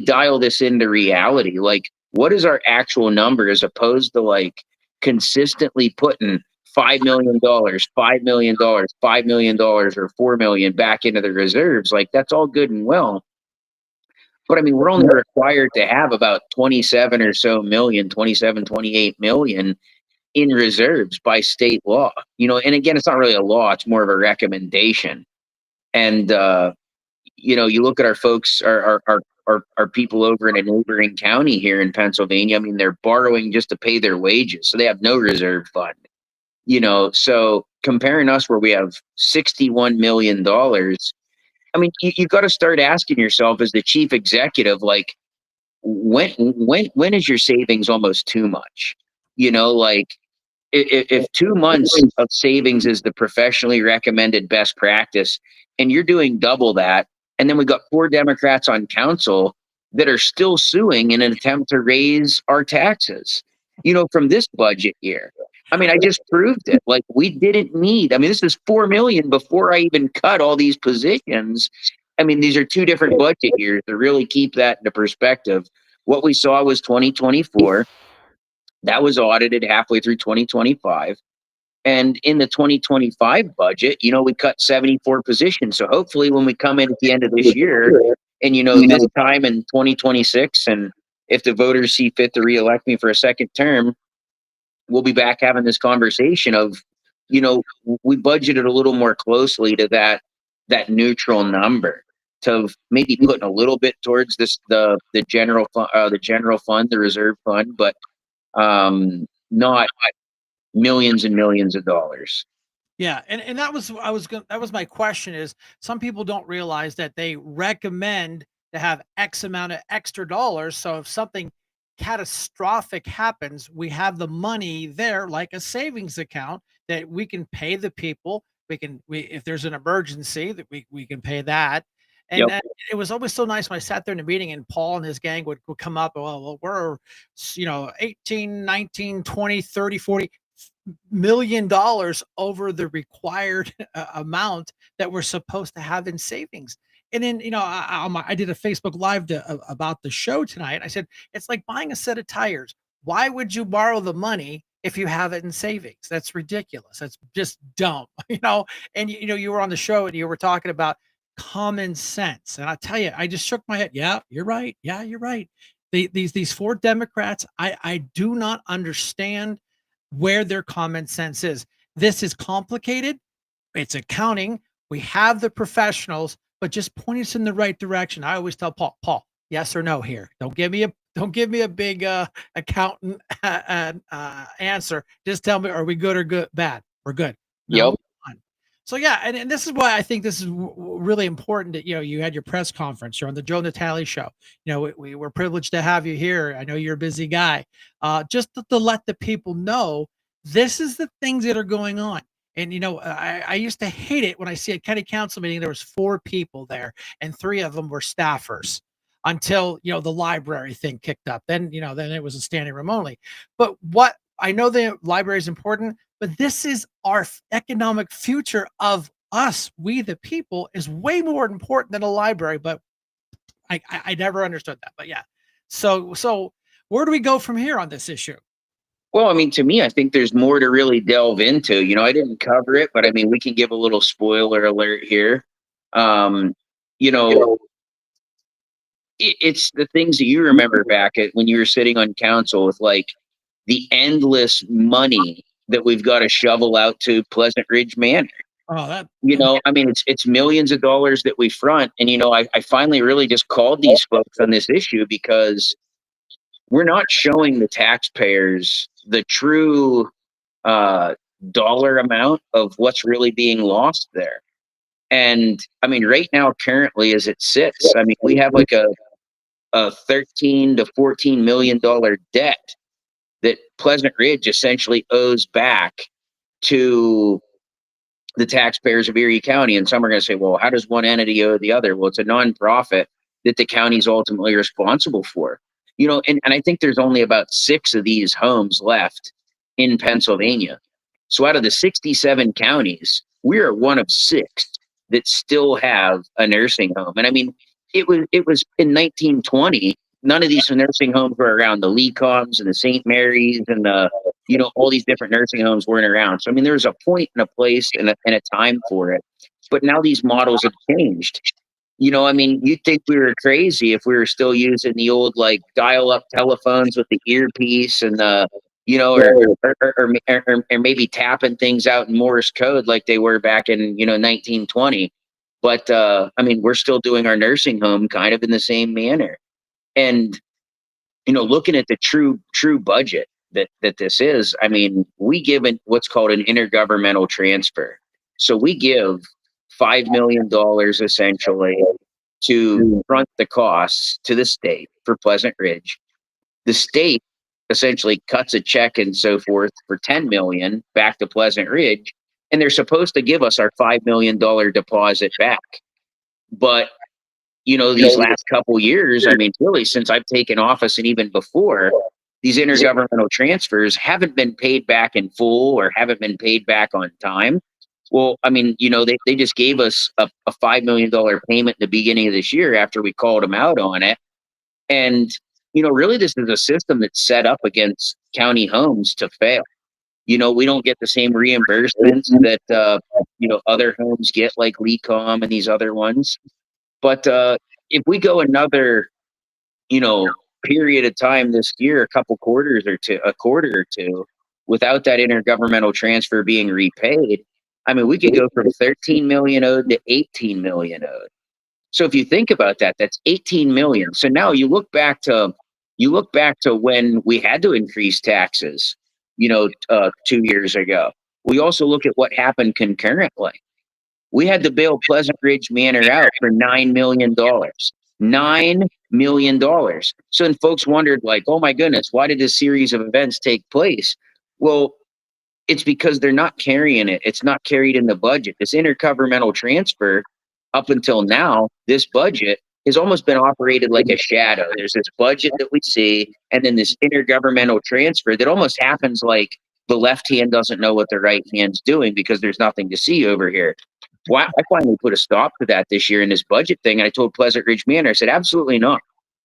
dial this into reality. Like, what is our actual number, as opposed to like consistently putting $5 million, $5 million, or $4 million back into the reserves. Like, that's all good and well, but I mean, we're only required to have about 27 or so million, 27, 28 million in reserves by state law. And again, it's not really a law, it's more of a recommendation. And you look at our folks, our people over in a neighboring county here in Pennsylvania. I mean, they're borrowing just to pay their wages, so they have no reserve fund. So comparing us, where we have $61 million, I mean, you got to start asking yourself, as the chief executive, like, when is your savings almost too much? Like, if 2 months of savings is the professionally recommended best practice, and you're doing double that, and then we got 4 Democrats on council that are still suing in an attempt to raise our taxes, from this budget year. I mean, I just proved it. Like, we didn't need. I mean, this is 4 million before I even cut all these positions. I mean, these are 2 different budget years to really keep that into perspective. What we saw was 2024. That was audited halfway through 2025. And in the 2025 budget, we cut 74 positions. So hopefully when we come in at the end of this year, and this time in 2026, and if the voters see fit to reelect me for a second term, we'll be back having this conversation of, we budgeted a little more closely to that neutral number. to maybe putting a little bit towards the general fund, the reserve fund, but not millions and millions of dollars.
Yeah, and that was my question is some people don't realize that they recommend to have X amount of extra dollars. So if something catastrophic happens, we have the money there like a savings account that we can pay the people. We if there's an emergency that we can pay that. And
Yep.
it was always so nice when I sat there in the meeting and Paul and his gang would come up, well, we're 18, 19, 20, 30, 40 million dollars over the required amount that we're supposed to have in savings. And then, I did a Facebook Live about the show tonight. I said, it's like buying a set of tires. Why would you borrow the money if you have it in savings? That's ridiculous. That's just dumb, And, you were on the show and you were talking about common sense. And I tell you, I just shook my head. Yeah, you're right. Yeah, you're right. These four Democrats, I do not understand where their common sense is. This is complicated. It's accounting. We have the professionals, but just point us in the right direction. I always tell Paul, yes or no here. Don't give me a big accountant answer. Just tell me, are we good or good bad? We're good. No.
Yep.
So yeah, and this is why I think this is really important that you had your press conference. You're on the Joe Natale show. We were privileged to have you here. I know you're a busy guy. Just to let the people know this is the things that are going on. And I used to hate it when I see a county council meeting. There was 4 people there, and 3 of them were staffers. Until the library thing kicked up, then it was a standing room only. But what I know the library is important, but this is our economic future of us, we the people, is way more important than a library. But I never understood that. But yeah, so where do we go from here on this issue?
Well, I mean, to me, I think there's more to really delve into. I didn't cover it, but I mean, we can give a little spoiler alert here. Um, you know, it's the things that you remember back at when you were sitting on council with like the endless money that we've got to shovel out to Pleasant Ridge Manor.
Oh, that
I mean, it's millions of dollars that we front. And, I finally really just called these folks on this issue because we're not showing the taxpayers the true dollar amount of what's really being lost there. And I mean, right now, currently, as it sits, I mean, we have like a 13 to 14 million dollar debt that Pleasant Ridge essentially owes back to the taxpayers of Erie County. And some are going to say, well, how does one entity owe the other? Well, it's a nonprofit that the county is ultimately responsible for. And I think there's only about 6 of these homes left in Pennsylvania. So out of the 67 counties, we are one of 6 that still have a nursing home. And I mean, it was in 1920. None of these nursing homes were around. The Lecoms and the St. Mary's and all these different nursing homes weren't around. So I mean, there was a point and a place and a time for it. But now these models have changed. I mean, you'd think we were crazy if we were still using the old like dial-up telephones with the earpiece and or maybe tapping things out in Morse code like they were back in 1920. But I mean, we're still doing our nursing home kind of in the same manner. And looking at the true budget that this is, I mean, we give what's called an intergovernmental transfer. So we give $5 million essentially to front the costs to the state for Pleasant Ridge. The state essentially cuts a check and so forth for $10 million back to Pleasant Ridge, and they're supposed to give us our $5 million deposit back. But these last couple years, I mean, really since I've taken office and even before, these intergovernmental transfers haven't been paid back in full or haven't been paid back on time. Well, I mean, they just gave us a $5 million payment in the beginning of this year after we called them out on it. And, really this is a system that's set up against county homes to fail. We don't get the same reimbursements that, other homes get like Lecom and these other ones. But if we go another, period of time this year, a quarter or two, without that intergovernmental transfer being repaid, I mean, we could go from 13 million owed to 18 million owed. So if you think about that, that's 18 million. So now you look back to when we had to increase taxes, 2 years ago. We also look at what happened concurrently. We had to bail Pleasant Ridge Manor out for $9 million. $9 million. So then folks wondered, like, oh my goodness, why did this series of events take place? Well, it's because they're not carrying it. It's not carried in the budget. This intergovernmental transfer, up until now, this budget has almost been operated like a shadow. There's this budget that we see, and then this intergovernmental transfer that almost happens like the left hand doesn't know what the right hand's doing because there's nothing to see over here. Why I finally put a stop to that this year in this budget thing, and I told Pleasant Ridge Manor, I said, absolutely not.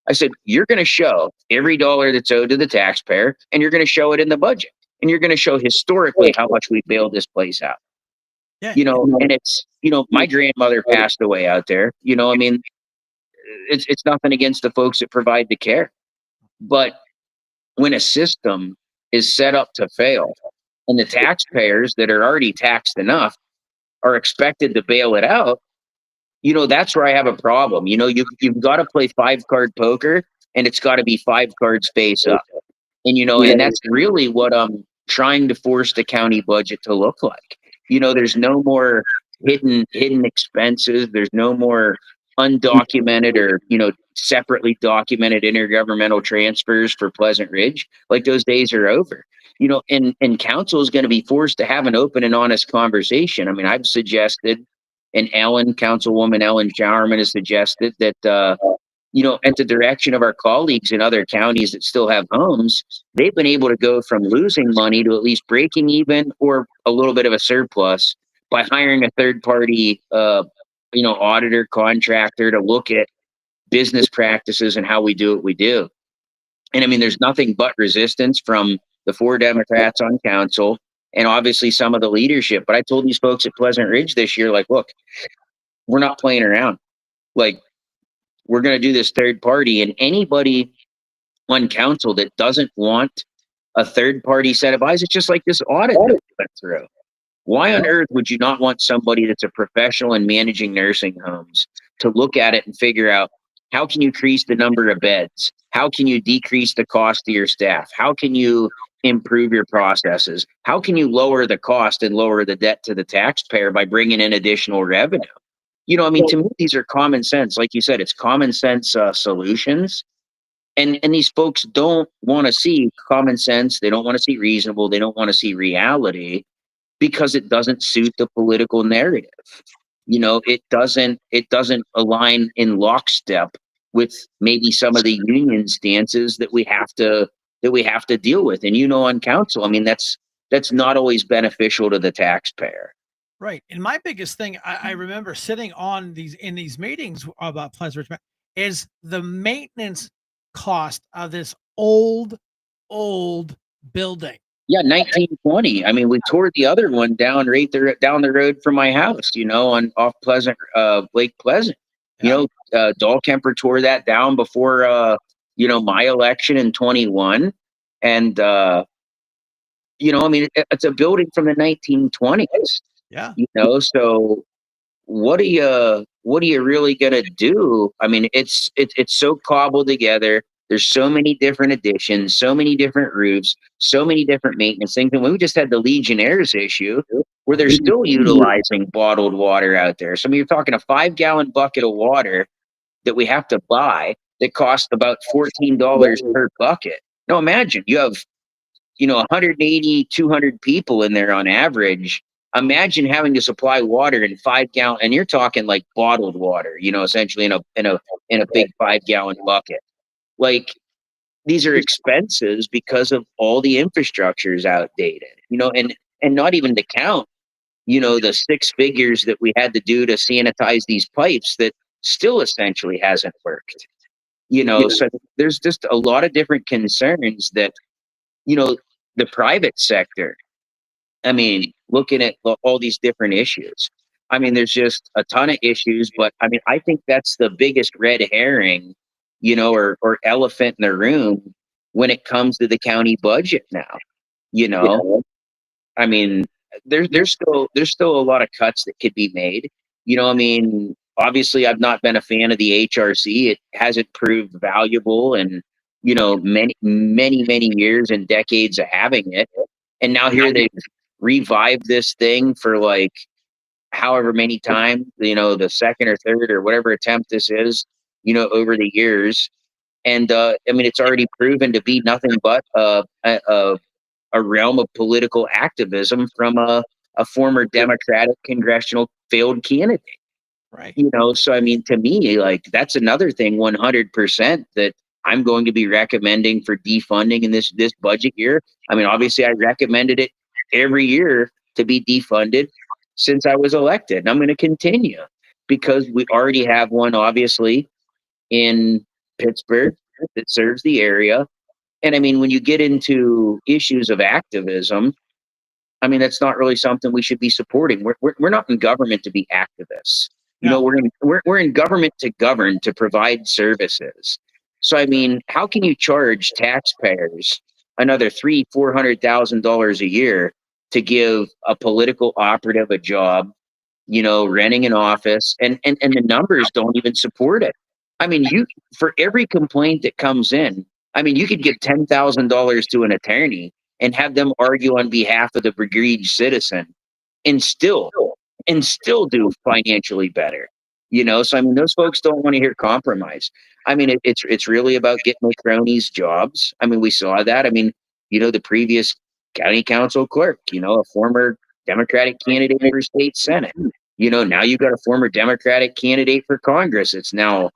I said, you're going to show every dollar that's owed to the taxpayer, and you're going to show it in the budget. And you're going to show historically how much we bailed this place out.
Yeah.
And it's, my grandmother passed away out there. I mean, it's nothing against the folks that provide the care. But when a system is set up to fail and the taxpayers that are already taxed enough are expected to bail it out, that's where I have a problem. You've got to play 5-card poker, and it's got to be 5 cards face up. And, and that's really what I'm trying to force the county budget to look like. There's no more hidden expenses. There's no more undocumented or, separately documented intergovernmental transfers for Pleasant Ridge. Like, those days are over. And council is going to be forced to have an open and honest conversation. I mean, I've suggested, and Councilwoman Ellen Showerman has suggested that, at the direction of our colleagues in other counties that still have homes, they've been able to go from losing money to at least breaking even or a little bit of a surplus by hiring a third party, auditor contractor to look at business practices and how we do what we do. And I mean, there's nothing but resistance from the 4 Democrats on council and obviously some of the leadership. But I told these folks at Pleasant Ridge this year, like, look, we're not playing around. Like, we're going to do this third party, and anybody on council that doesn't want a third party set of eyes, it's just like this audit that we went through. Why on earth would you not want somebody that's a professional in managing nursing homes to look at it and figure out, how can you increase the number of beds? How can you decrease the cost to your staff? How can you improve your processes? How can you lower the cost and lower the debt to the taxpayer by bringing in additional revenue? I mean, to me, these are common sense. Like you said, it's common sense solutions. And these folks don't want to see common sense. They don't want to see reasonable. They don't want to see reality because it doesn't suit the political narrative. It doesn't align in lockstep with maybe some of the union stances that we have to deal with. And on council, I mean, that's not always beneficial to the taxpayer.
Right. And my biggest thing, I remember sitting in these meetings about Pleasant Ridge is the maintenance cost of this old building.
Yeah, 1920. I mean, we tore the other one down right there down the road from my house, off Pleasant, Lake Pleasant.
Yeah.
Dahlkemper tore that down before, my election in 21. And, I mean, it's a building from the 1920s.
Yeah.
So what are you really gonna do? I mean, it's so cobbled together. There's so many different additions, so many different roofs, so many different maintenance things. And we just had the Legionnaires issue where they're still utilizing bottled water out there. So I mean, you're talking a 5-gallon bucket of water that we have to buy that costs about $14 per bucket. Now imagine you have 180, 200 people in there on average. Imagine having to supply water in 5-gallon, and you're talking like bottled water, essentially in a big 5-gallon bucket. Like, these are expenses because of all the infrastructure is outdated, and not even to count, the 6 figures that we had to do to sanitize these pipes that still essentially hasn't worked. So there's just a lot of different concerns that, the private sector, I mean, looking at all these different issues. I mean, there's just a ton of issues, but I mean, I think that's the biggest red herring, or elephant in the room when it comes to the county budget now. I mean, there's still a lot of cuts that could be made. I mean, obviously I've not been a fan of the HRC. It hasn't proved valuable in, many years and decades of having it. And now here they've revived this thing for like however many times, the second or third or whatever attempt this is, over the years. And I mean, it's already proven to be nothing but a realm of political activism from a former Democratic congressional failed candidate.
Right.
So I mean, to me, like that's another thing 100% that I'm going to be recommending for defunding in this budget year. I mean, obviously I recommended it every year to be defunded since I was elected, and I'm going to continue because we already have one obviously in Pittsburgh that serves the area. And I mean, when you get into issues of activism, I mean, that's not really something we should be supporting. We're not in government to be activists.
No.
We're in government to govern, to provide services. So I mean, how can you charge taxpayers another $400,000 a year to give a political operative a job, renting an office, and the numbers don't even support it. I mean, for every complaint that comes in, I mean, you could give $10,000 to an attorney and have them argue on behalf of the aggrieved citizen and still do financially better. So I mean, those folks don't want to hear compromise. I mean, it's really about getting the cronies jobs. I mean, we saw that. I mean, the previous county council clerk, a former Democratic candidate for state senate. Now you've got a former Democratic candidate for Congress. It's now,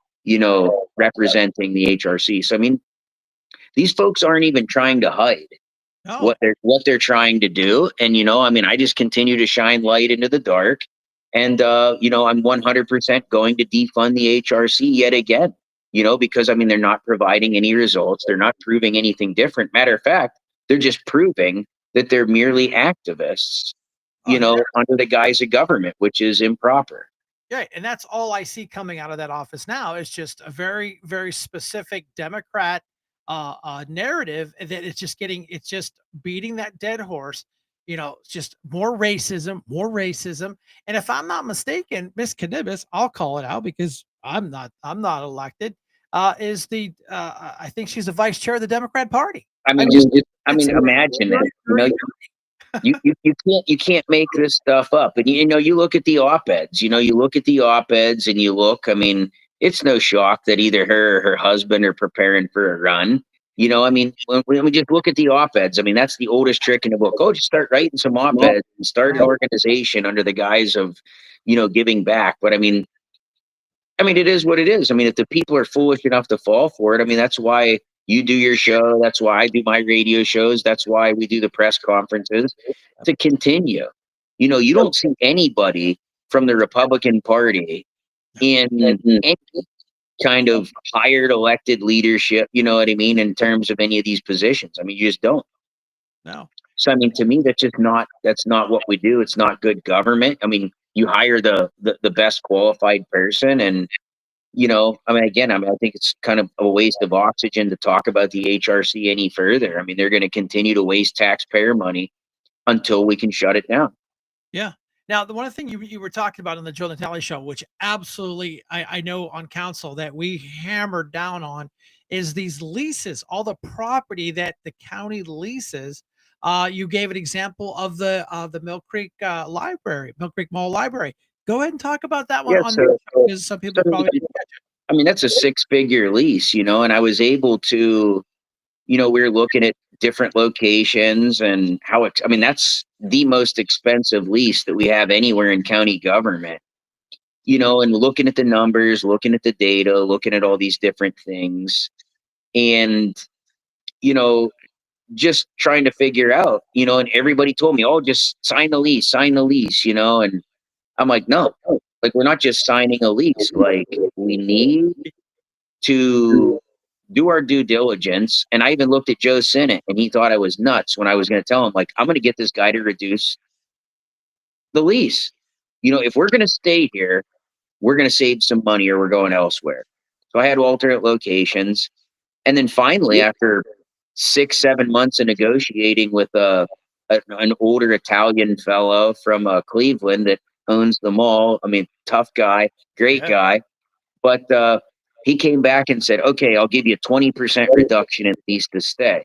representing the HRC. So I mean, these folks aren't even trying to hide
No.
what they're trying to do. And I mean, I just continue to shine light into the dark. And I'm 100% going to defund the HRC yet again. Because I mean, they're not providing any results. They're not proving anything different. Matter of fact, they're just proving that they're merely activists, under the guise of government, which is improper.
Yeah, and that's all I see coming out of that office now is just a very, very specific Democrat narrative that it's just beating that dead horse. It's just more racism. And if I'm not mistaken, Miss Cannabis, I'll call it out because I'm not elected. Is the I think she's the vice chair of the Democrat Party.
I mean, imagine that. You can't make this stuff up. And you look at the op-eds, and you look, I mean, it's no shock that either her or her husband are preparing for a run. I mean, when we just look at the op-eds, I mean, that's the oldest trick in the book. Oh, just start writing some op-eds and start an organization under the guise of, giving back. But I mean, it is what it is. I mean, if the people are foolish enough to fall for it, I mean, that's why you do your show. That's why I do my radio shows. That's why we do the press conferences to continue. You don't see anybody from the Republican Party in any kind of hired elected leadership, you know what I mean, in terms of any of these positions. I mean, you just don't.
No.
So I mean, to me, that's not what we do. It's not good government. I mean, you hire the best qualified person, and I mean, again, I think it's kind of a waste of oxygen to talk about the HRC any further. I mean, they're going to continue to waste taxpayer money until we can shut it down.
Yeah. Now, the one thing you were talking about on the Joe Natale show, which absolutely I know on council that we hammered down on, is these leases, all the property that the county leases. You gave an example of the Mill Creek Library, Mill Creek Mall Library. Go ahead and talk about that one on the show, because some people probably didn't catch it.
I mean, that's a 6-figure lease, and I was able to, we were looking at different locations and I mean, that's the most expensive lease that we have anywhere in county government, and looking at the numbers, looking at the data, looking at all these different things, and, just trying to figure out, and everybody told me, oh, just sign the lease, and I'm like, no, like, we're not just signing a lease. Like, we need to do our due diligence. And I even looked at Joe Sinnott, and he thought I was nuts when I was going to tell him, like, I'm going to get this guy to reduce the lease. If we're going to stay here, we're going to save some money or we're going elsewhere. So I had alternate locations. And then finally, after 6-7 months of negotiating with an older Italian fellow from Cleveland that owns them all. I mean, tough guy, great
Yeah.
guy. But he came back and said, okay, I'll give you a 20% reduction in lease to stay.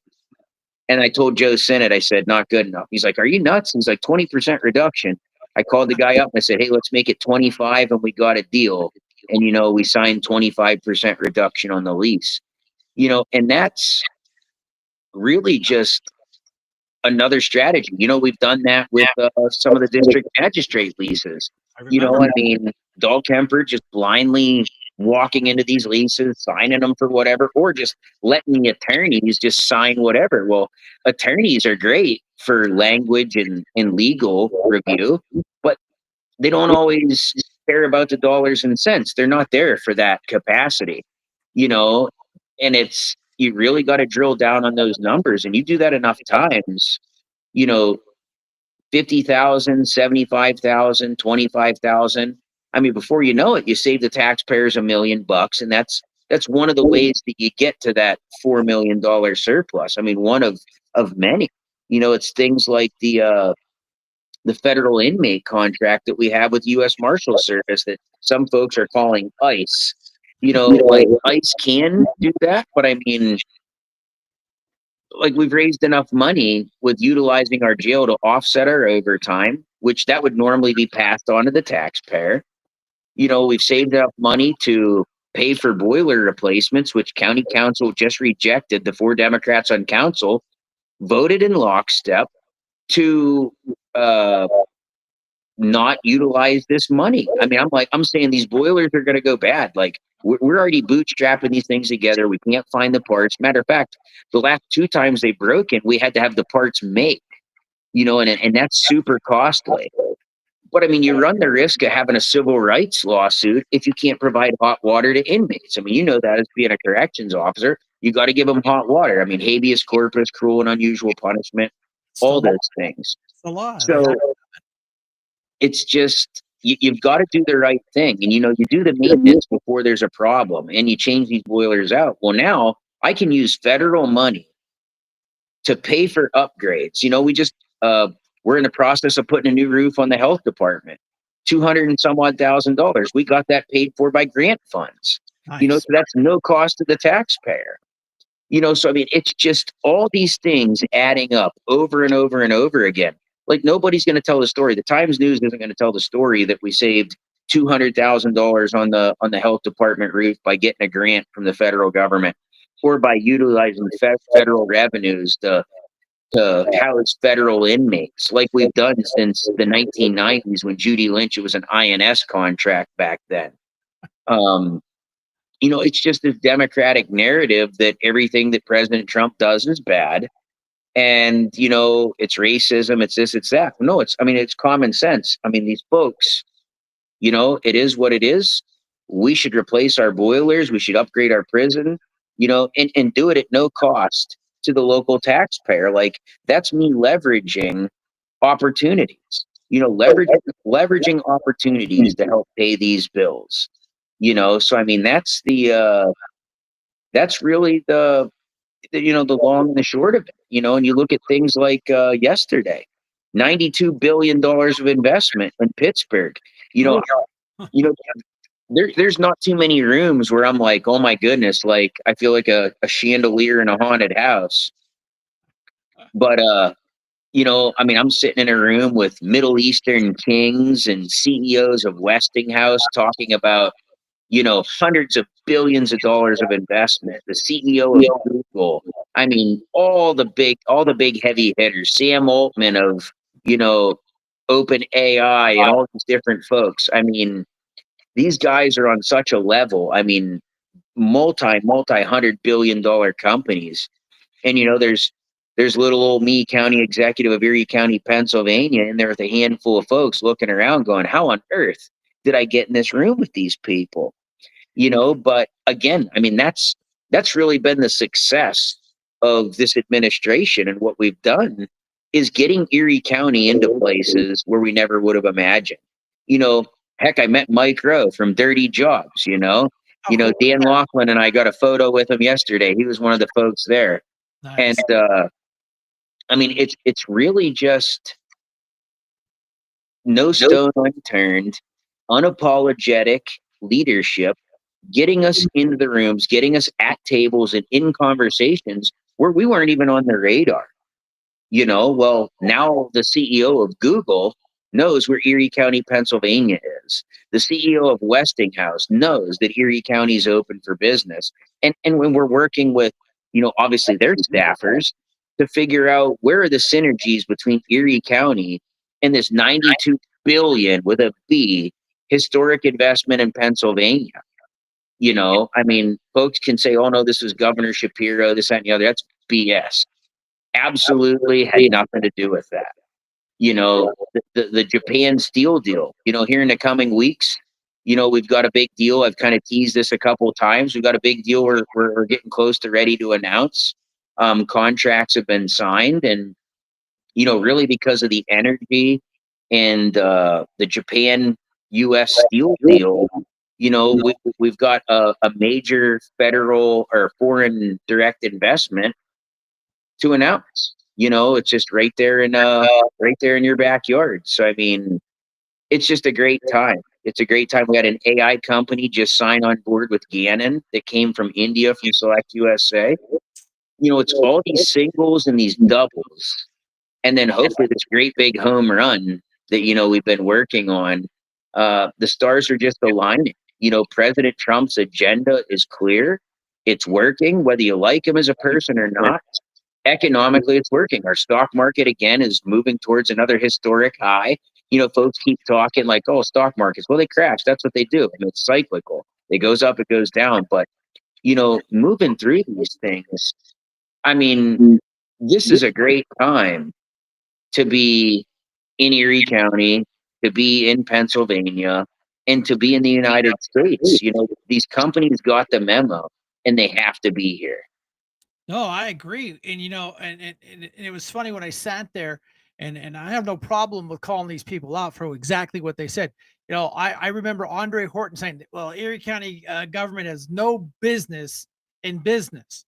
And I told Joe Sinnott, I said, not good enough. He's like, are you nuts? He's like, 20% reduction. I called the guy up and I said, hey, let's make it 25, and we got a deal. And, you know, we signed 25% reduction on the lease. You know, and that's really just another strategy. You know, we've done that with some of the district magistrate leases.
I
You know,
remember.
I mean, Dahlkemper just blindly walking into these leases, signing them for whatever, or just letting the attorneys just sign whatever. Well, attorneys are great for language and legal review, but they don't always care about the dollars and cents. They're not there for that capacity, you know, and it's, you really got to drill down on those numbers. And you do that enough times, you know, 50,000, 75,000, 25,000. I mean, before you know it, you save the taxpayers $1 million, and that's one of the ways that you get to that $4 million surplus. I mean, one of many. You know, it's things like the federal inmate contract that we have with U.S. Marshal Service that some folks are calling ICE. You know, like ICE can do that, but I mean, like, we've raised enough money with utilizing our jail to offset our overtime, which that would normally be passed on to the taxpayer. You know, we've saved enough money to pay for boiler replacements, which county council just rejected. The 4 Democrats on council voted in lockstep to not utilize this money. I mean, I'm saying these boilers are going to go bad. Like, we're already bootstrapping these things together. We can't find the parts. Matter of fact, the last 2 times they broke it, we had to have the parts made, you know, and that's super costly. But I mean, you run the risk of having a civil rights lawsuit if you can't provide hot water to inmates. I mean, you know that as being a corrections officer, you got to give them hot water. I mean, habeas corpus, cruel and unusual punishment, all those things.
It's a lot.
So it's just, you've got to do the right thing. And, you know, you do the maintenance before there's a problem, and you change these boilers out. Well, now I can use federal money to pay for upgrades. You know, we're in the process of putting a new roof on the health department, 200 and some odd $1,000. We got that paid for by grant funds.
Nice.
You know, so that's no cost to the taxpayer. You know, so I mean, it's just all these things adding up over and over and over again. Like, nobody's going to tell the story. The Times News isn't going to tell the story that we saved $200,000 on the health department roof by getting a grant from the federal government, or by utilizing federal revenues to house federal inmates, like we've done since the 1990s when Judy Lynch, it was an INS contract back then. You know, it's just this Democratic narrative that everything that President Trump does is bad. And, you know, it's racism, it's this, it's that. No, it's common sense. I mean, these folks, you know, it is what it is. We should replace our boilers. We should upgrade our prison, you know, and do it at no cost to the local taxpayer. Like, that's me leveraging opportunities, you know, leveraging opportunities to help pay these bills, you know. So, I mean, that's really the you know, the long and the short of it, you know. And you look at things like yesterday, $92 billion of investment in Pittsburgh, you know. There's not too many rooms where I'm like, oh my goodness, like, I feel like a chandelier in a haunted house. But you know, I mean, I'm sitting in a room with Middle Eastern kings and CEOs of Westinghouse talking about, you know, hundreds of billions of dollars of investment. The CEO of Google. I mean, all the big heavy hitters. Sam Altman of, you know, Open AI, and all these different folks. I mean, these guys are on such a level. I mean, multi $100 billion companies. And, you know, there's little old me, county executive of Erie County, Pennsylvania, and there with a handful of folks looking around going, how on earth did I get in this room with these people? You know, but again, I mean, that's really been the success of this administration. And what we've done is getting Erie County into places where we never would have imagined. You know, heck, I met Mike Rowe from Dirty Jobs, you know. You know, Dan Laughlin and I got a photo with him yesterday. He was one of the folks there.
Nice.
And I mean, it's really just no stone unturned, unapologetic leadership, getting us into the rooms, getting us at tables and in conversations where we weren't even on the radar. Well, now the CEO of Google knows where Erie County, Pennsylvania is. The CEO of Westinghouse knows that Erie County is open for business. And when we're working with, obviously their staffers to figure out where are the synergies between Erie County and this 92 billion with a B historic investment in Pennsylvania. I mean, folks can say, oh no, this was Governor Shapiro, this, that, and the other. That's BS. Absolutely had nothing to do with that. The Japan steel deal, here in the coming weeks, we've got a big deal. I've kind of teased this a couple of times. We've got a big deal we're getting close to ready to announce. Contracts have been signed, and, really because of the energy and the Japan US steel deal, we've got a major federal or foreign direct investment to announce. It's just right there in your backyard. So I mean, it's just a great time. It's a great time. We had an AI company just sign on board with Gannon that came from India from Select USA. It's all these singles and these doubles, and then hopefully this great big home run that we've been working on. The stars are just aligning. President Trump's agenda is clear. It's working, whether you like him as a person or not. Economically, it's working. Our stock market, again, is moving towards another historic high. Folks keep talking like, oh, stock markets. Well, they crash. That's what they do. I mean, it's cyclical. It goes up, it goes down. But, moving through these things, I mean, this is a great time to be in Erie County, to be in Pennsylvania, and to be in the United States. These companies got the memo and they have to be here.
No, I agree. And and it was funny when I sat there, and I have no problem with calling these people out for exactly what they said. I remember Andre Horton saying, well, Erie County government has no business in business.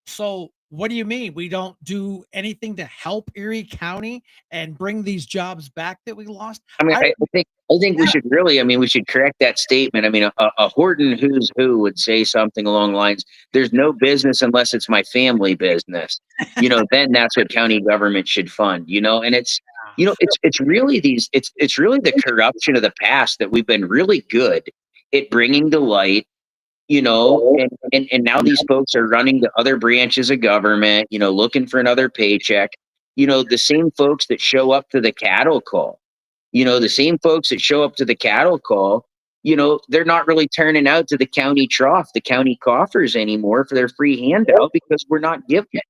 So what do you mean we don't do anything to help Erie County and bring these jobs back that we lost?
I mean, I think we should really, we should correct that statement. I mean, a Horton who's who would say something along the lines, there's no business unless it's my family business. Then that's what county government should fund, and it's really it's really the corruption of the past that we've been really good at bringing to light, and now these folks are running to other branches of government, looking for another paycheck. The same folks that show up to the cattle call, the same folks that show up to the cattle call, they're not really turning out to the county trough, the county coffers anymore for their free handout because we're not giving it.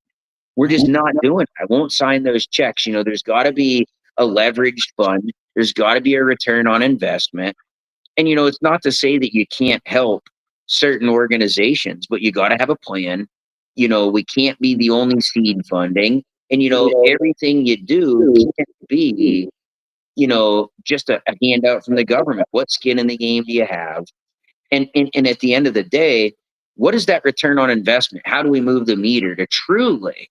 We're just not doing it. I won't sign those checks. There's got to be a leveraged fund. There's got to be a return on investment. And, it's not to say that you can't help certain organizations, but you got to have a plan. We can't be the only seed funding. And, everything you do can't be, just a handout from the government. What skin in the game do you have? And at the end of the day, what is that return on investment? How do we move the meter to truly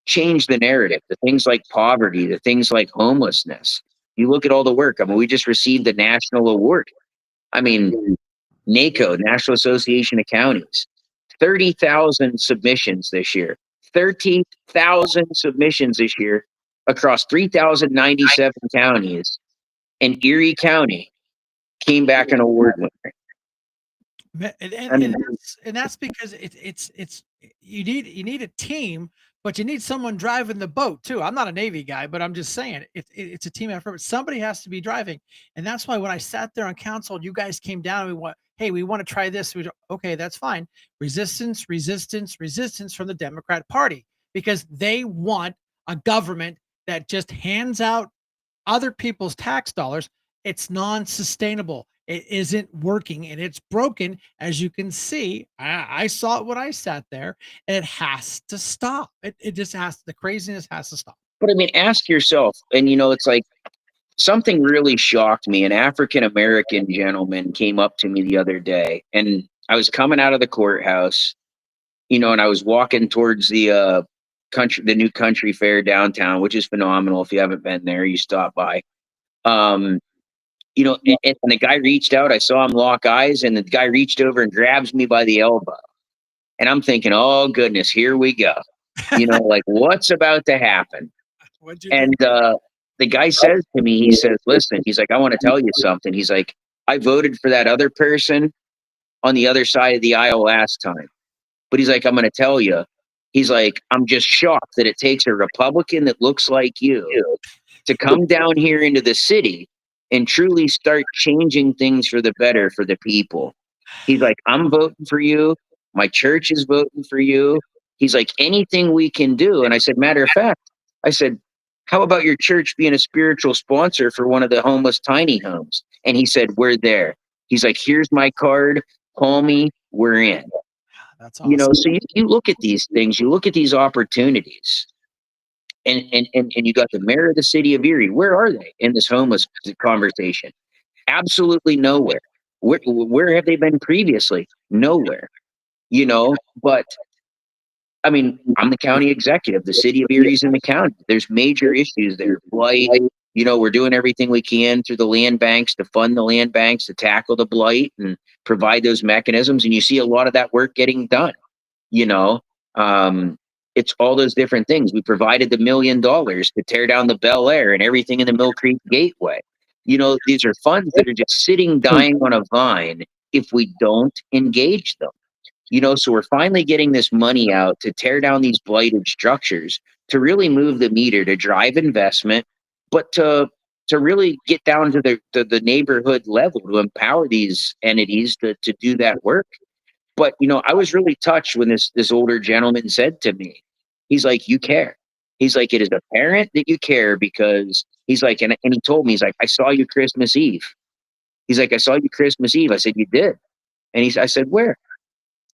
change the narrative? The things like poverty, the things like homelessness. You look at all the work. We just received the national award. NACO, National Association of Counties, 30,000 submissions this year. 13,000 submissions this year across 3,097 counties. And Erie County came back an award winner.
And that's because it's you need a team, but you need someone driving the boat too. I'm not a Navy guy, but I'm just saying it's a team effort. But somebody has to be driving, and that's why when I sat there on council, you guys came down and we want to try this. Okay, that's fine. Resistance from the Democrat Party because they want a government that just hands out other people's tax dollars. It's non-sustainable. It isn't working and it's broken. As you can see, I saw it when I sat there, and it has to stop. It just has the craziness has to stop.
But ask yourself, and it's like something really shocked me. An African American gentleman came up to me the other day, and I was coming out of the courthouse, and I was walking towards the the new country fair downtown, which is phenomenal. If you haven't been there, you stop by. Um, and the guy reached out. I saw him lock eyes, and the guy reached over and grabs me by the elbow. And I'm thinking, oh goodness, here we go. Like what's about to happen?
What'd you
And
do?
the guy says to me, he says, listen, he's like, I want to tell you something. He's like, I voted for that other person on the other side of the aisle last time. But he's like, I'm going to tell you. He's like, I'm just shocked that it takes a Republican that looks like you to come down here into the city and truly start changing things for the better for the people. He's like, I'm voting for you. My church is voting for you. He's like, anything we can do. And I said, matter of fact, I said, how about your church being a spiritual sponsor for one of the homeless tiny homes? And he said, we're there. He's like, here's my card. Call me. We're in.
That's awesome.
So you look at these things, you look at these opportunities, and you got the mayor of the city of Erie. Where are they in this homeless conversation? Absolutely nowhere. Where have they been previously? Nowhere. But I mean, I'm the county executive. The city of Erie's in the county. There's major issues there. Blight. We're doing everything we can through the land banks to fund the land banks to tackle the blight and provide those mechanisms. And you see a lot of that work getting done. It's all those different things. We provided the $1 million to tear down the Bel Air and everything in the Mill Creek Gateway. These are funds that are just sitting, dying on a vine if we don't engage them. So we're finally getting this money out to tear down these blighted structures, to really move the meter, to drive investment, but to really get down to the neighborhood level, to empower these entities to do that work. But I was really touched when this older gentleman said to me, he's like, you care. He's like, it is apparent that you care, because he's like, and he told me, he's like, I saw you Christmas Eve. He's like, I saw you Christmas Eve. I said, you did? And I said, where?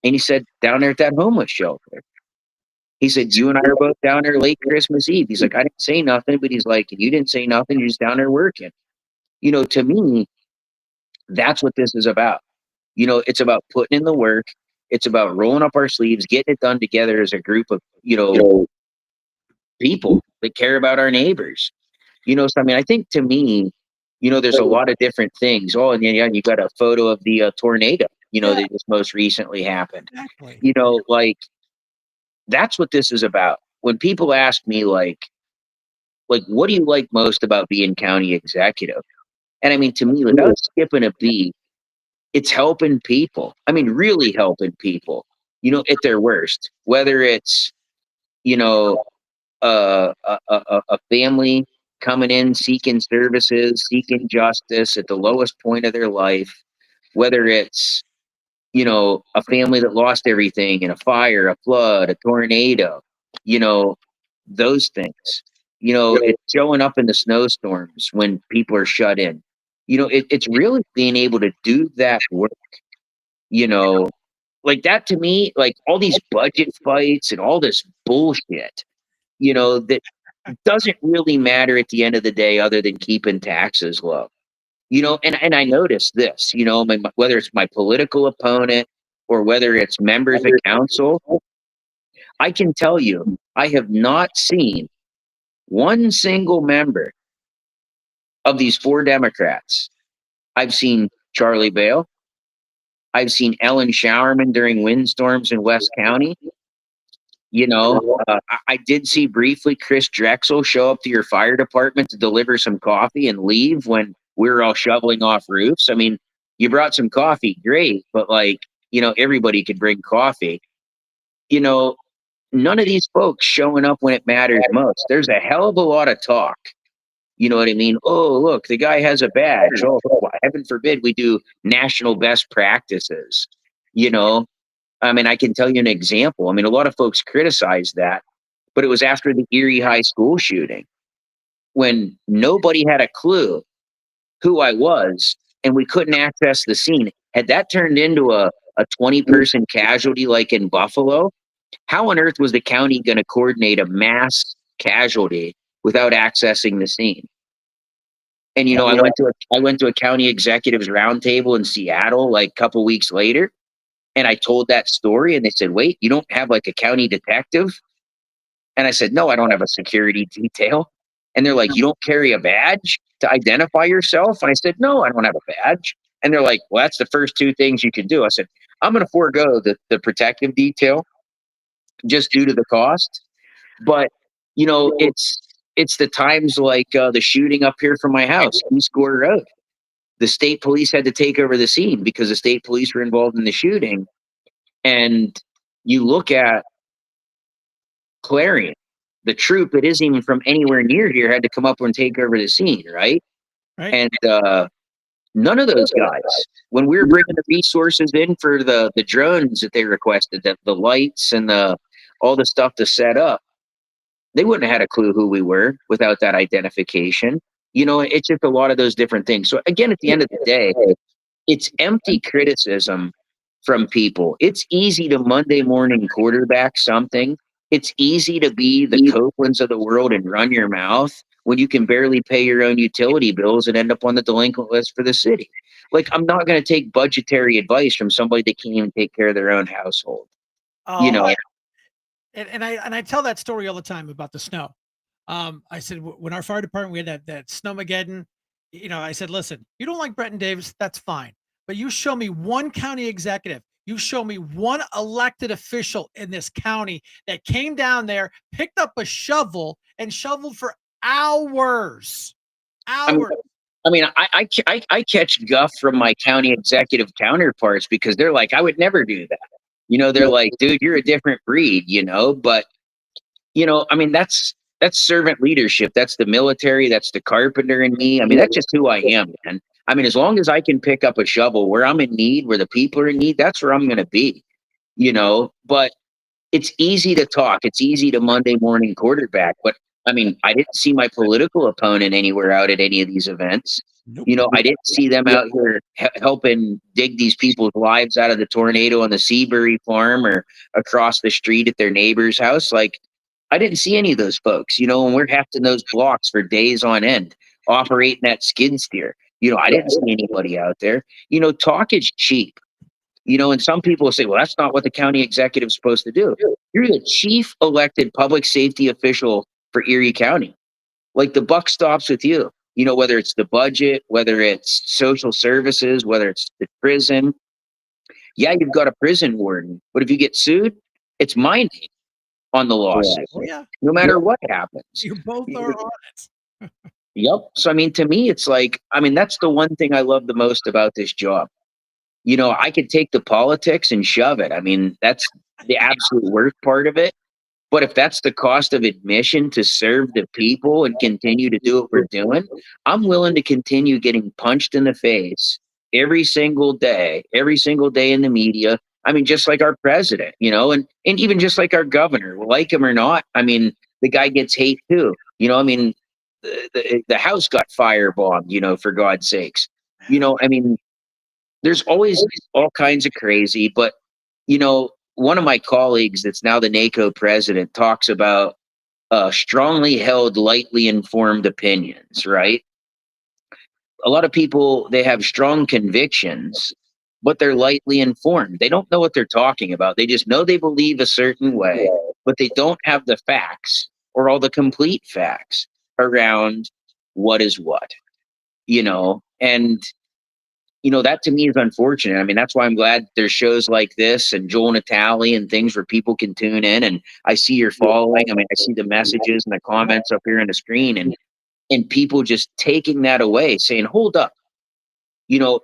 And he said, down there at that homeless shelter. He said, you and I are both down there late Christmas Eve. He's like, I didn't say nothing, but he's like, you didn't say nothing. You're just down there working. To me, that's what this is about. It's about putting in the work. It's about rolling up our sleeves, getting it done together as a group of, people that care about our neighbors. So, I mean, I think to me, there's a lot of different things. Oh, and then you got a photo of the tornado, that just most recently happened.
Exactly.
Like, that's what this is about. When people ask me, like, what do you like most about being county executive? And I mean, to me, without skipping a beat, it's helping people. I mean, really helping people, at their worst, whether it's, a family coming in, seeking services, seeking justice at the lowest point of their life, whether it's, a family that lost everything in a fire, a flood, a tornado, those things. It's showing up in the snowstorms when people are shut in. It's really being able to do that work, like that. To me, like all these budget fights and all this bullshit, that doesn't really matter at the end of the day, other than keeping taxes low. And I noticed this, whether it's my political opponent or whether it's members of council, I can tell you, I have not seen one single member of these 4 Democrats. I've seen Charlie Bale. I've seen Ellen Showerman during windstorms in West County. I did see briefly Chris Drexel show up to your fire department to deliver some coffee and leave when we were all shoveling off roofs. I mean, you brought some coffee, great, but everybody could bring coffee. None of these folks showing up when it matters most. There's a hell of a lot of talk. You know what I mean? Oh, look, the guy has a badge. Oh, heaven forbid we do national best practices. I mean, I can tell you an example. I mean, a lot of folks criticize that, but it was after the Erie High School shooting when nobody had a clue who I was and we couldn't access the scene. Had that turned into a 20-person casualty like in Buffalo, how on earth was the county going to coordinate a mass casualty without accessing the scene? And, I went to a county executives roundtable in Seattle like a couple weeks later. And I told that story and they said, wait, you don't have like a county detective? And I said, no, I don't have a security detail. And they're like, you don't carry a badge to identify yourself? And I said, no, I don't have a badge. And they're like, well, that's the first two things you can do. I said, I'm going to forego the protective detail just due to the cost. But, you know, it's the times like the shooting up here from my house, East Gore Road. The state police had to take over the scene because the state police were involved in the shooting. And you look at Clarion, the troop that isn't even from anywhere near here had to come up and take over the scene, right?
Right.
And none of those guys, when we were bringing the resources in for the drones that they requested, the lights and all the stuff to set up, they wouldn't have had a clue who we were without that identification. You know, it's just a lot of those different things. So again, at the end of the day, it's empty criticism from people. It's easy to Monday morning quarterback something. It's easy to be the Copelands of the world and run your mouth when you can barely pay your own utility bills and end up on the delinquent list for the city. Like, I'm not going to take budgetary advice from somebody that can't even take care of their own household. You know,
And I tell that story all the time about the snow. I said when our fire department we had that snowmageddon, you know, I said, listen, you don't like Brenton Davis, that's fine, but you show me one county executive, you show me one elected official in this county that came down there, picked up a shovel, and shoveled for hours. Hours.
I mean, I catch guff from my county executive counterparts because they're like, I would never do that. You know, they're like, dude, you're a different breed, you know, but you know, I mean, that's servant leadership. That's the military. That's the carpenter in me. I mean, that's just who I am, man. I mean, as long as I can pick up a shovel where I'm in need, where the people are in need, that's where I'm going to be, you know, but it's easy to talk. It's easy to Monday morning quarterback, but I mean, I didn't see my political opponent anywhere out at any of these events.
Nope.
You know, I didn't see them out here helping dig these people's lives out of the tornado on the Seabury farm or across the street at their neighbor's house. Like, I didn't see any of those folks, you know, and we're hefting those blocks for days on end, operating that skid steer. You know, I didn't see anybody out there. You know, talk is cheap. You know, and some people say, well, that's not what the county executive's supposed to do. You're the chief elected public safety official for Erie County. Like, the buck stops with you. You know, whether it's the budget, whether it's social services, whether it's the prison. Yeah, you've got a prison warden, but if you get sued, it's my name on the lawsuit.
Oh, yeah.
No matter what happens.
You both are on it.
Yep. So, I mean, to me, it's like, I mean, that's the one thing I love the most about this job. You know, I could take the politics and shove it. I mean, that's the absolute worst part of it. But if that's the cost of admission to serve the people and continue to do what we're doing, I'm willing to continue getting punched in the face every single day in the media. I mean, just like our president, you know, and even just like our governor, like him or not. I mean, the guy gets hate too. You know, I mean, the house got firebombed, you know, for God's sakes. You know, I mean, there's always all kinds of crazy, but you know, one of my colleagues that's now the NACO president talks about strongly held, lightly informed opinions, right? A lot of people, they have strong convictions, but they're lightly informed. They don't know what they're talking about. They just know they believe a certain way, but they don't have the facts or all the complete facts around what is what, you know, and you know, that to me is unfortunate. I mean, that's why I'm glad there's shows like this and Joel Natali and things where people can tune in. And I see your following. I mean, I see the messages and the comments up here on the screen and people just taking that away, saying, hold up, you know,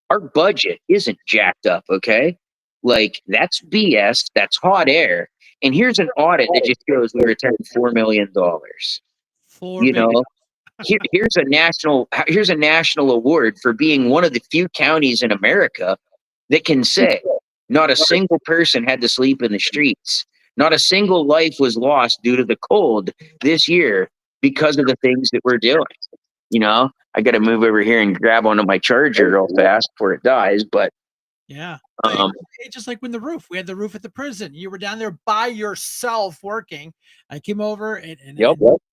our budget isn't jacked up, okay? Like, that's BS, that's hot air. And here's an audit that just shows we returned $4 million. You know, here's a national award for being one of the few counties in America that can say not a single person had to sleep in the streets. Not a single life was lost due to the cold this year because of the things that we're doing. You know, I got to move over here and grab onto my charger real fast before it dies. But
yeah, it's just like when we had the roof at the prison. You were down there by yourself working. I came over and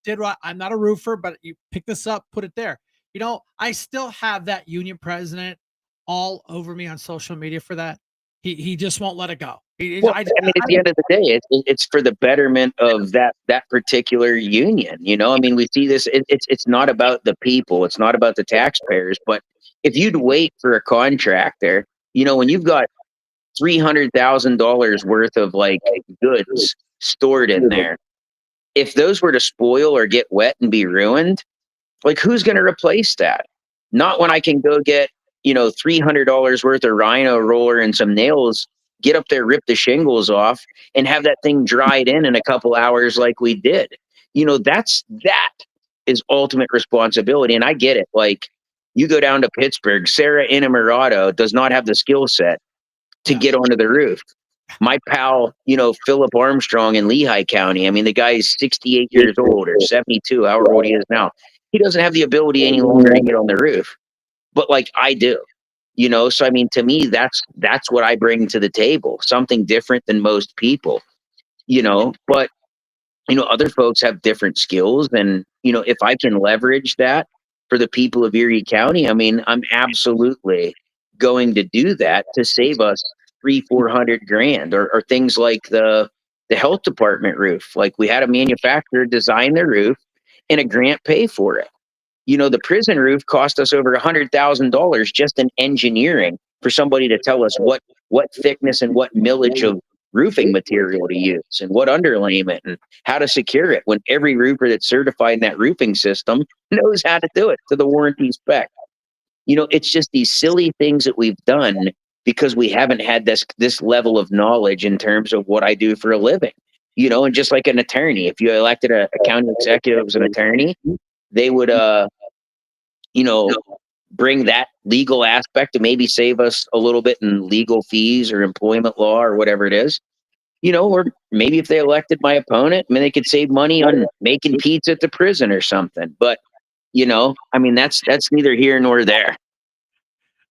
did what I'm not a roofer, but you pick this up, put it there. You know, I still have that union president all over me on social media for that. He just won't let it go.
Well, I mean, at the end of the day, it's for the betterment of that particular union. I mean, we see this. It's not about the people. It's not about the taxpayers. But if you'd wait for a contractor, when you've got $300,000 worth of like goods stored in there, if those were to spoil or get wet and be ruined, like who's going to replace that? Not when I can go get, $300 worth of rhino roller and some nails, get up there, rip the shingles off, and have that thing dried in a couple hours like we did. That is ultimate responsibility. And I get it. Like you go down to Pittsburgh, Sarah Inamorado does not have the skill set to get onto the roof. My pal, Philip Armstrong in Lehigh County. I mean, the guy is 68 years old or 72, however old he is now. He doesn't have the ability any longer to get on the roof, but like I do, So I mean, to me, that's what I bring to the table, something different than most people, But other folks have different skills, and if I can leverage that for the people of Erie County, I mean, I'm absolutely going to do that to save us 300-400 grand, or things like the health department roof. Like we had a manufacturer design the roof and a grant pay for it. The prison roof cost us over $100,000 just in engineering for somebody to tell us what thickness and what millage of roofing material to use and what underlayment and how to secure it, when every roofer that's certified in that roofing system knows how to do it to the warranty spec. It's just these silly things that we've done because we haven't had this level of knowledge in terms of what I do for a living. And just like an attorney, if you elected a county executive as an attorney, they would bring that legal aspect to maybe save us a little bit in legal fees or employment law or whatever it is. Or maybe if they elected my opponent, I mean, they could save money on making pizza at the prison or something. But, I mean, that's neither here nor there.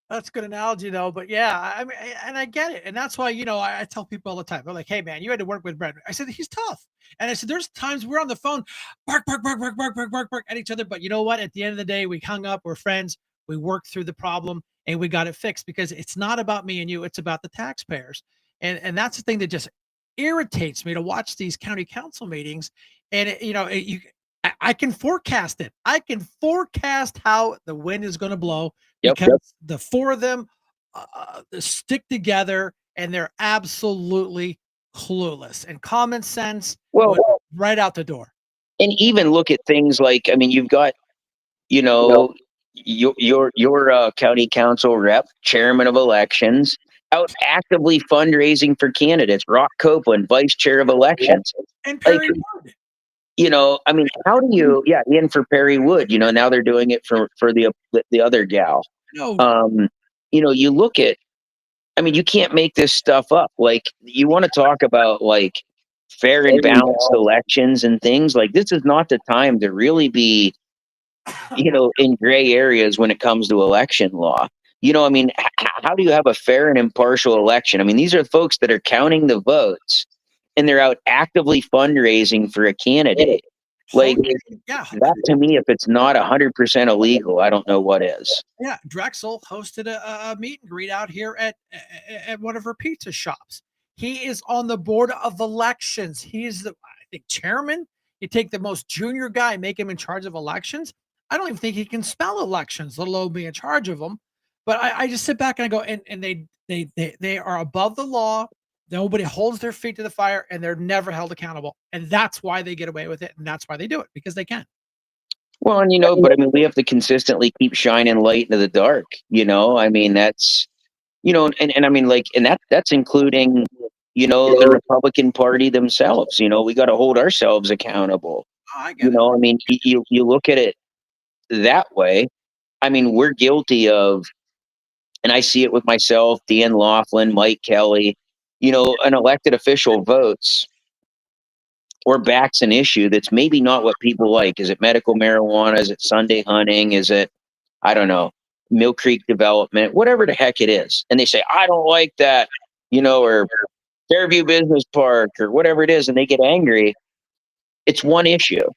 That's a good analogy, though. But yeah, I mean, and I get it, and that's why I tell people all the time. They're like, "Hey, man, you had to work with Brad." I said he's tough, and I said there's times we're on the phone, bark, bark, bark, bark, bark, bark, bark, bark at each other. But you know what? At the end of the day, we hung up. We're friends. We worked through the problem, and we got it fixed because it's not about me and you. It's about the taxpayers, and that's the thing that just irritates me to watch these county council meetings, and I can forecast it. I can forecast how the wind is going to blow because the four of them stick together and they're absolutely clueless, and common sense went right out the door.
And even look at things like, I mean, you've got, your county council rep, chairman of elections, out actively fundraising for candidates. Rock Copeland, vice chair of elections.
And Perry Wood.
I mean, how do you, in for Perry Wood, now they're doing it for the other gal.
No.
You look at, I mean, you can't make this stuff up. Like, you want to talk about like fair and balanced elections and things, like this is not the time to really be, in gray areas when it comes to election law. I mean, how do you have a fair and impartial election? I mean, these are folks that are counting the votes and they're out actively fundraising for a candidate. Like, that to me, if it's not 100% illegal, I don't know what is.
Yeah, Drexel hosted a meet and greet out here at one of her pizza shops. He is on the board of elections. He's the, I think, chairman. You take the most junior guy, make him in charge of elections. I don't even think he can spell elections, let alone be in charge of them. But I just sit back and I go, and they are above the law. Nobody holds their feet to the fire, and they're never held accountable. And that's why they get away with it, and that's why they do it, because they can.
Well, and but I mean, we have to consistently keep shining light into the dark. I mean, that's, and I mean, like, and that's including, the Republican Party themselves. We got to hold ourselves accountable.
I get it.
I mean, you look at it that way. I mean, we're guilty of, and I see it with myself, Dan Laughlin, Mike Kelly, an elected official votes or backs an issue that's maybe not what people like. Is it medical marijuana? Is it Sunday hunting? Is it, I don't know, Mill Creek development, whatever the heck it is. And they say, I don't like that, or Fairview Business Park or whatever it is. And they get angry. It's one issue,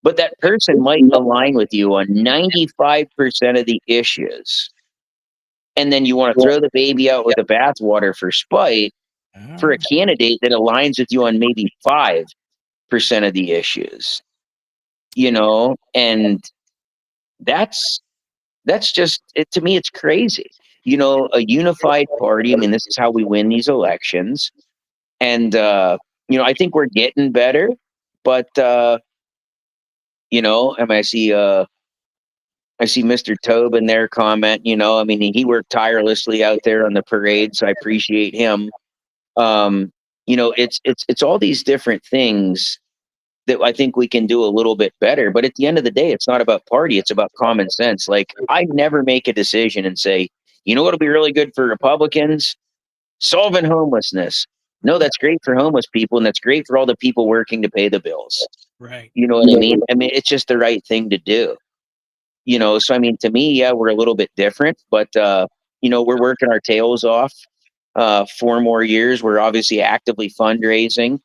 but that person might align with you on 95% of the issues. And then you want to throw the baby out with the bathwater for spite. for a candidate that aligns with you on maybe 5% of the issues, and that's just it. To me, it's crazy. A unified party. I mean, this is how we win these elections. And I think we're getting better, but I see Mr. Tobin there comment, I mean, he worked tirelessly out there on the parade, so I appreciate him. It's all these different things that I think we can do a little bit better. But at the end of the day, it's not about party, it's about common sense. Like, I never make a decision and say, what'll be really good for Republicans? Solving homelessness. No, that's great for homeless people, and that's great for all the people working to pay the bills.
Right.
You know what I mean? I mean, it's just the right thing to do. So I mean, to me, yeah, we're a little bit different, but we're working our tails off 4 more years. We're obviously actively fundraising,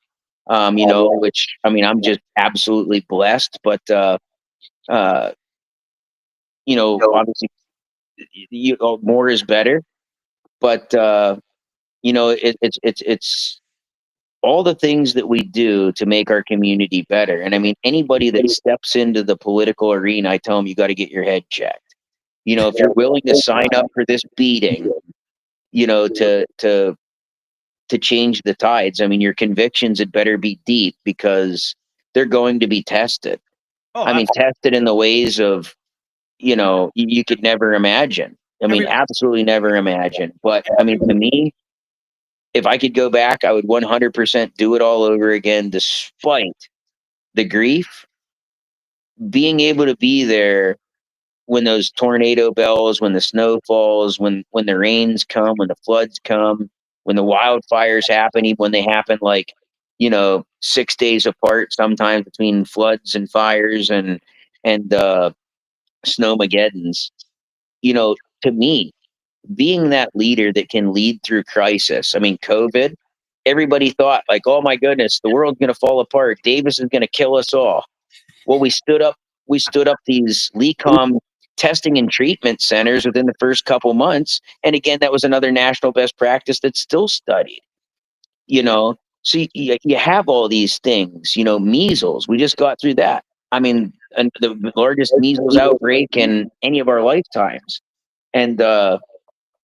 which, I mean, I'm just absolutely blessed, but obviously, more is better, but it's all the things that we do to make our community better. And I mean, anybody that steps into the political arena, I tell them, you got to get your head checked. If you're willing to sign up for this beating, to change the tides, I mean, your convictions had better be deep, because they're going to be tested. I mean, tested in the ways of, you could never imagine. I mean, absolutely never imagine. But I mean, to me, if I could go back, I would 100% do it all over again, despite the grief. Being able to be there when those tornado bells, when the snow falls, when the rains come, when the floods come, when the wildfires happen, even when they happen like, 6 days apart, sometimes, between floods and fires and snowmageddons. To me, being that leader that can lead through crisis. I mean, COVID, everybody thought, like, oh my goodness, the world's going to fall apart. Davis is going to kill us all. Well, we stood up these LECOM testing and treatment centers within the first couple months. And again, that was another national best practice that's still studied, So you have all these things, measles, we just got through that. I mean, the largest measles outbreak in any of our lifetimes. And,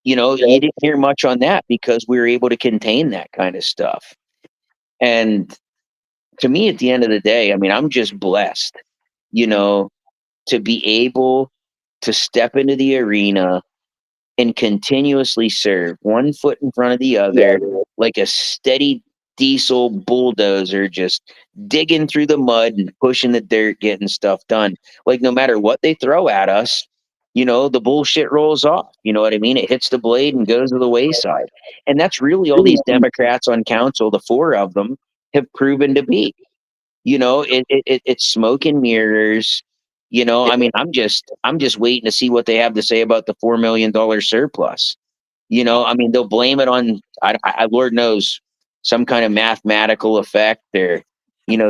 you didn't hear much on that because we were able to contain that kind of stuff. And to me, at the end of the day, I mean, I'm just blessed, to be able to step into the arena and continuously serve, one foot in front of the other, like a steady diesel bulldozer, just digging through the mud and pushing the dirt, getting stuff done. Like, no matter what they throw at us, the bullshit rolls off. You know what I mean? It hits the blade and goes to the wayside. And that's really all these Democrats on council, the 4 of them, have proven to be. It's smoke and mirrors. I mean, I'm just waiting to see what they have to say about the $4 million surplus. I mean, they'll blame it on, Lord knows, some kind of mathematical effect, or,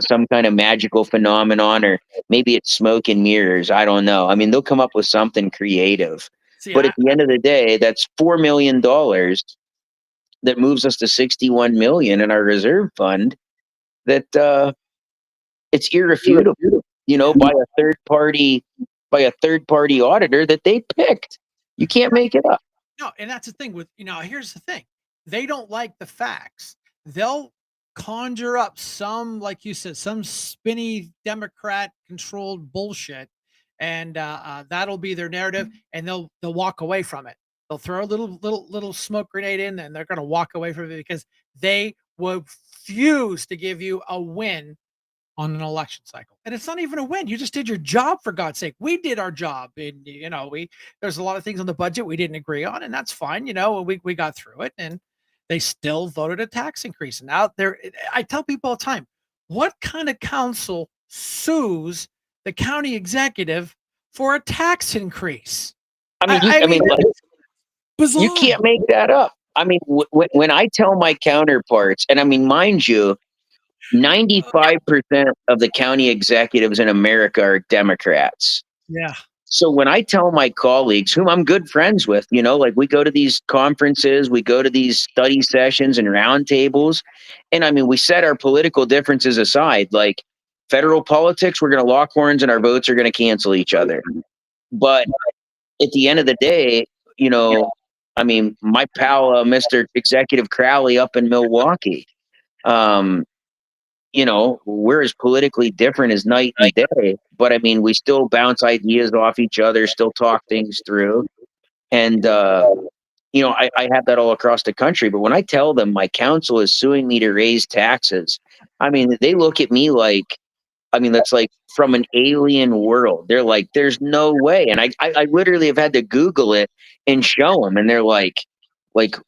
some kind of magical phenomenon, or maybe it's smoke and mirrors. I don't know. I mean, they'll come up with something creative. But at the end of the day, that's $4 million that moves us to 61 million in our reserve fund. That it's irrefutable, by a third party auditor that they picked. You can't make it up.
No, and that's the thing with, here's the thing. They don't like the facts. They'll conjure up some, like you said, some spinny Democrat controlled bullshit. And that'll be their narrative, and they'll walk away from it. They'll throw a little smoke grenade in, and they're going to walk away from it because they will refuse to give you a win on an election cycle. And it's not even a win. You just did your job, for God's sake. We did our job. And, there's a lot of things on the budget we didn't agree on, and that's fine. We got through it, and they still voted a tax increase. And now I tell people all the time, what kind of council sues the county executive for a tax increase?
I mean,
bizarre.
You can't make that up. I mean, when I tell my counterparts, and I mean, mind you, 95% of the county executives in America are Democrats.
Yeah.
So when I tell my colleagues, whom I'm good friends with, like we go to these conferences, we go to these study sessions and roundtables, and I mean, we set our political differences aside. Like federal politics, we're going to lock horns and our votes are going to cancel each other. But at the end of the day, I mean, my pal, Mr. Executive Crowley up in Milwaukee, um, we're as politically different as night and day, but I mean, we still bounce ideas off each other, still talk things through. And, I have that all across the country. But when I tell them my council is suing me to raise taxes, I mean, they look at me like, I mean, that's like from an alien world. They're like, there's no way. And I literally have had to Google it and show them. And they're like,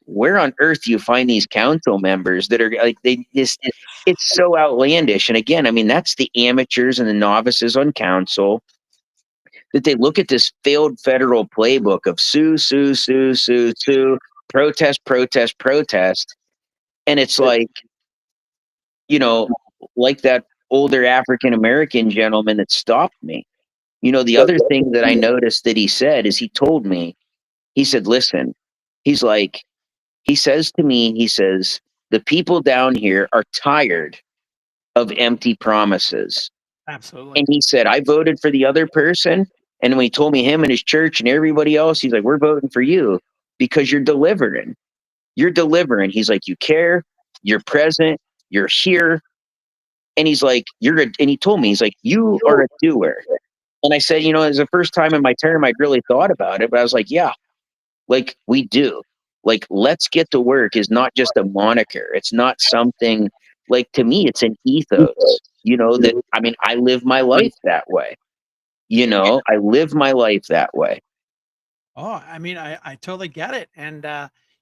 where on earth do you find these council members that are like, they just, it's so outlandish. And again, I mean, that's the amateurs and the novices on council that they look at this failed federal playbook of sue, sue, sue, sue, sue, protest, protest, protest. And it's like, like that older African American gentleman that stopped me. The other thing that I noticed that he said is he told me, he said, listen, he's like, he says to me, he says, the people down here are tired of empty promises.
Absolutely.
And he said, I voted for the other person. And when he told me him and his church and everybody else, he's like, we're voting for you because you're delivering. You're delivering. He's like, you care, you're present, you're here. And he's like, and he told me, he's like, you are a doer. And I said, it was the first time in my term I'd really thought about it, but I was like, yeah, like we do. Like, let's get to work is not just a moniker. It's not something like, to me, it's an ethos, that, I mean, I live my life that way. I live my life that way.
Oh, I mean, I totally get it. And,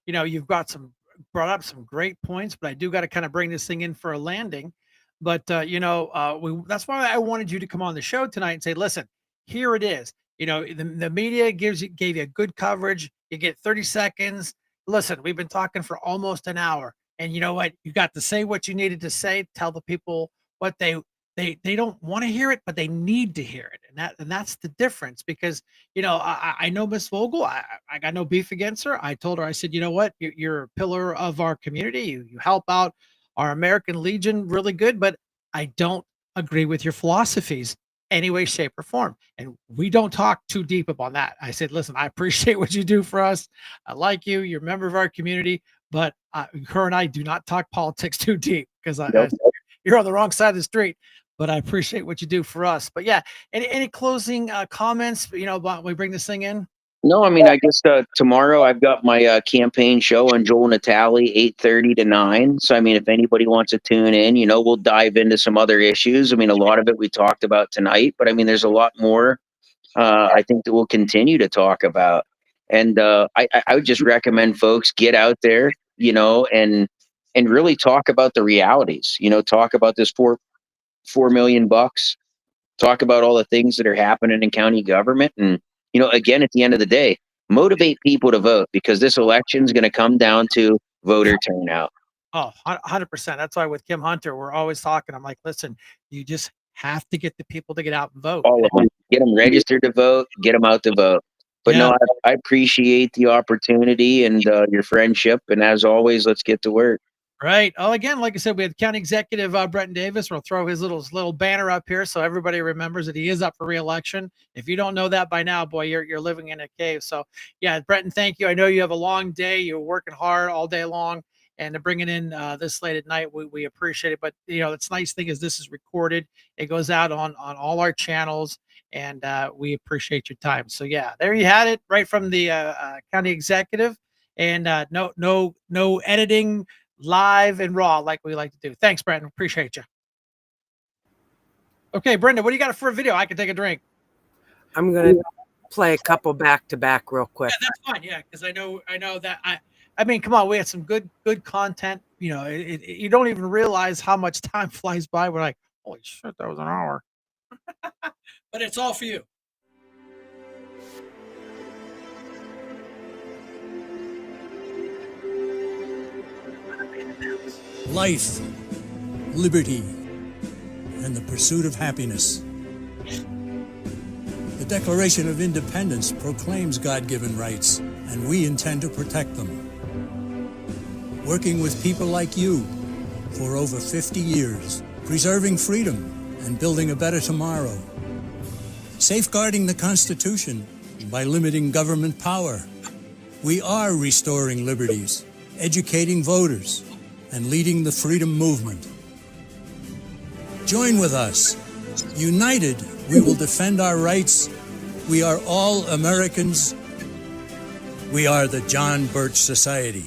you've brought up some great points, but I do got to kind of bring this thing in for a landing. But, that's why I wanted you to come on the show tonight and say, listen, here it is. The media gave you good coverage. You get 30 seconds. Listen, we've been talking for almost an hour. And you know what? You got to say what you needed to say, tell the people what they don't want to hear it, but they need to hear it. And that's the difference because, I know Miss Vogel, I got no beef against her. I told her, I said, you know what, you're a pillar of our community. You help out our American Legion really good, but I don't agree with your philosophies any way, shape, or form. And we don't talk too deep upon that. I said, listen, I appreciate what you do for us. I like you. You're a member of our community, but her and I do not talk politics too deep because you're on the wrong side of the street. But I appreciate what you do for us. But yeah, any closing comments? About we bring this thing in.
No, I mean, I guess tomorrow I've got my campaign show on Joel Natali, 8:30 to 9. So, I mean, if anybody wants to tune in, we'll dive into some other issues. I mean, a lot of it we talked about tonight, but I mean, there's a lot more I think that we'll continue to talk about. And I would just recommend folks get out there, and really talk about the realities, talk about this $4 million, talk about all the things that are happening in county government. And, again, at the end of the day, motivate people to vote because this election is going to come down to voter turnout.
Oh, 100%. That's why with Kim Hunter, we're always talking. I'm like, listen, you just have to get the people to get out and vote.
All of them. Get them registered to vote, get them out to vote. But
Yeah.
no, I appreciate the opportunity and your friendship. And as always, let's get to work.
Right. Oh, again, like I said, we had County Executive Brenton Davis. We'll throw his little banner up here so everybody remembers that he is up for re-election. If you don't know that by now, boy, you're living in a cave. So, yeah, Brenton, thank you. I know you have a long day. You're working hard all day long, and to bring it in this late at night, we appreciate it. But it's nice thing is this is recorded. It goes out on all our channels, and we appreciate your time. So, yeah, there you had it, right from the County Executive, and no editing. Live and raw like we like to do. Thanks, Brandon. Appreciate you. Okay, Brenda, what do you got for a video? I can take a drink.
I'm going to play a couple back to back real quick.
Yeah, that's fine. Yeah, because I know that I mean, come on, we had some good content. You don't even realize how much time flies by. We're like, holy shit, that was an hour. But it's all for you.
Life, liberty, and the pursuit of happiness. The Declaration of Independence proclaims God-given rights, and we intend to protect them. Working with people like you for over 50 years, preserving freedom and building a better tomorrow. Safeguarding the Constitution by limiting government power. We are restoring liberties, educating voters, and leading the freedom movement. Join with us. United, we will defend our rights. We are all Americans. We are the John Birch Society.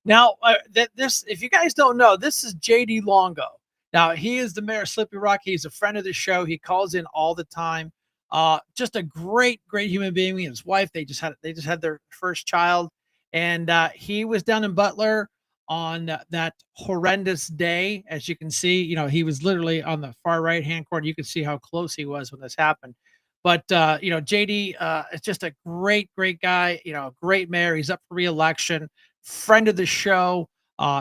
Now, this, if you guys don't know, this is JD Longo. Now, he is the mayor of Slippery Rock. He's a friend of the show. He calls in all the time. Just a great human being. He and his wife, they just had their first child, and he was down in Butler on that horrendous day. As you can see, you know, he was literally on the far right hand corner. You can see how close he was when this happened. But you know, JD is just a great guy. You know, great mayor. He's up for re-election. Friend of the show.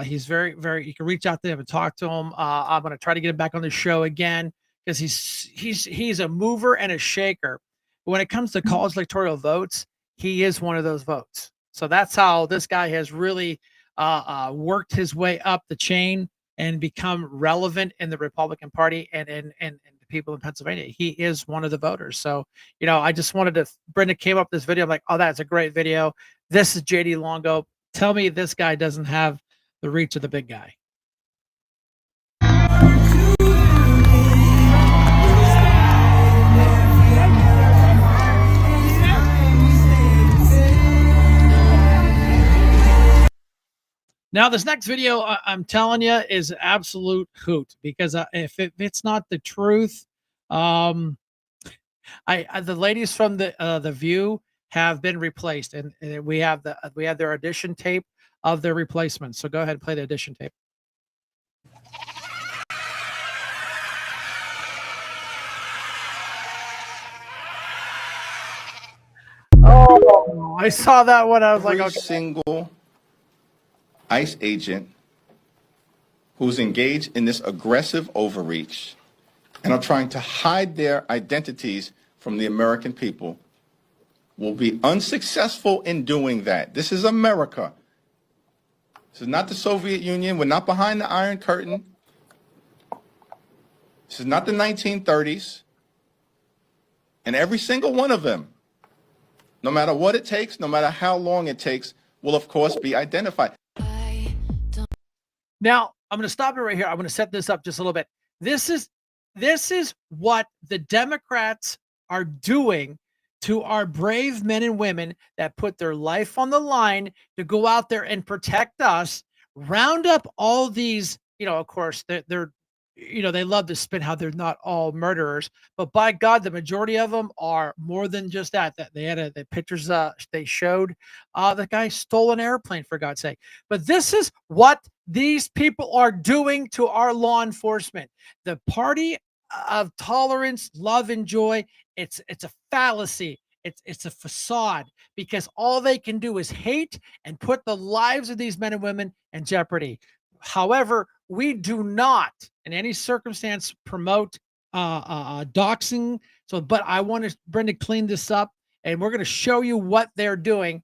He's very, you can reach out to him and talk to him. I'm going to try to get him back on the show again because he's a mover and a shaker. When it comes to college electoral votes, he is one of those votes. So that's how this guy has really worked his way up the chain and become relevant in the Republican Party and the people in Pennsylvania. He is one of the voters. So, you know, I just wanted to, Brenda came up with this video. I'm like, oh, that's a great video. This is JD Longo. Tell me this guy doesn't have the reach of the big guy. Now, this next video, I'm telling you, is absolute hoot because if it's not the truth, the ladies from the View have been replaced, and we have their audition tape of their replacements. So go ahead and play the audition tape. Oh, I saw that one. I was like, okay.
Single ICE agent who's engaged in this aggressive overreach and are trying to hide their identities from the American people will be unsuccessful in doing that. This is America. This is not the Soviet Union. We're not behind the Iron Curtain. This is not the 1930s. And every single one of them, no matter what it takes, no matter how long it takes, will of course be identified.
Now, I'm going to stop it right here. I'm going to set this up just a little bit. This is what the Democrats are doing to our brave men and women that put their life on the line to go out there and protect us, round up all these, you know, of course, they're you know, they love to spin how they're not all murderers, but by God, the majority of them are more than just that. That they had the pictures they showed. The guy stole an airplane, for God's sake. But this is what these people are doing to our law enforcement. The party of tolerance, love, and joy. It's a fallacy. It's a facade because all they can do is hate and put the lives of these men and women in jeopardy. However, we do not in any circumstance promote doxing. So, but I want Brenda clean this up, and we're going to show you what they're doing,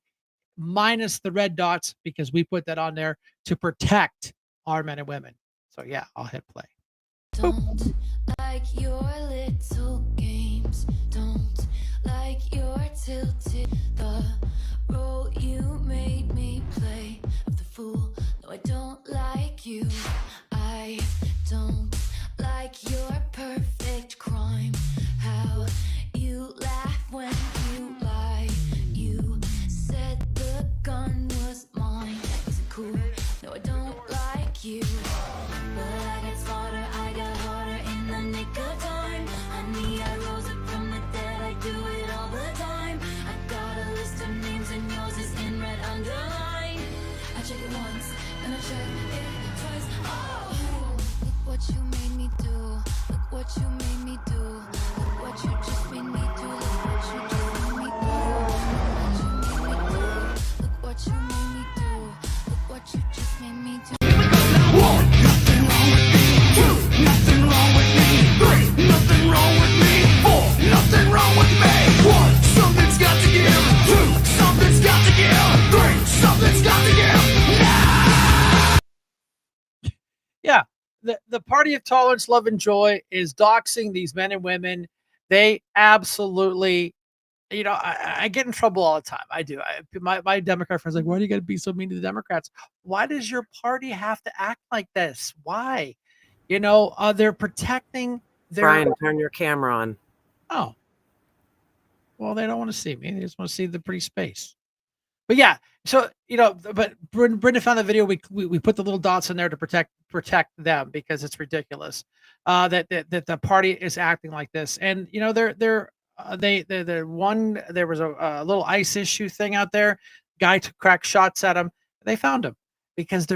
minus the red dots, because we put that on there to protect our men and women. So yeah, I'll hit play.
Don't like your little games. Don't like your tilted. The role you made me play of the fool. No, I don't like you. I don't like your perfect crime. How you laugh when you lie. You said the gun was mine. Is it cool? No, I don't like you. But I got smarter, I got harder in the nick of time. Honey, I rose up from the dead, I do it all the time. I got a list of names and yours is in red underline. I check it once, then I check it twice. Oh!
the Party of Tolerance, Love, and Joy is doxing these men and women. They absolutely, I get in trouble all the time. I do. My Democrat friends are like, why do you got to be so mean to the Democrats? Why does your party have to act like this? Why? They're protecting their.
Brian, turn your camera on.
Oh, well, they don't want to see me. They just want to see the pretty space. But yeah, so but Brenda found the video. We put the little dots in there to protect them because it's ridiculous that the party is acting like this. And there was a little ICE issue thing out there. Guy cracked shots at him. They found him because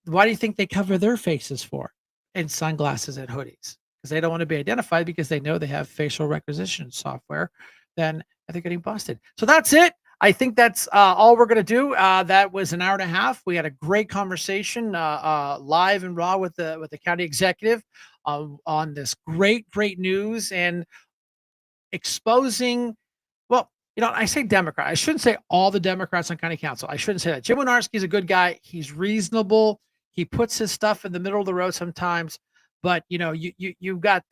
why do you think they cover their faces for? In sunglasses and hoodies, because they don't want to be identified because they know they have facial recognition software. Then they're getting busted. So that's it. I think that's all we're going to do. That was an hour and a half. We had a great conversation live and raw with the county executive on this great news and exposing. Well, I say Democrat. I shouldn't say all the Democrats on county council. I shouldn't say that. Jim Wynorski is a good guy. He's reasonable. He puts his stuff in the middle of the road sometimes. But you got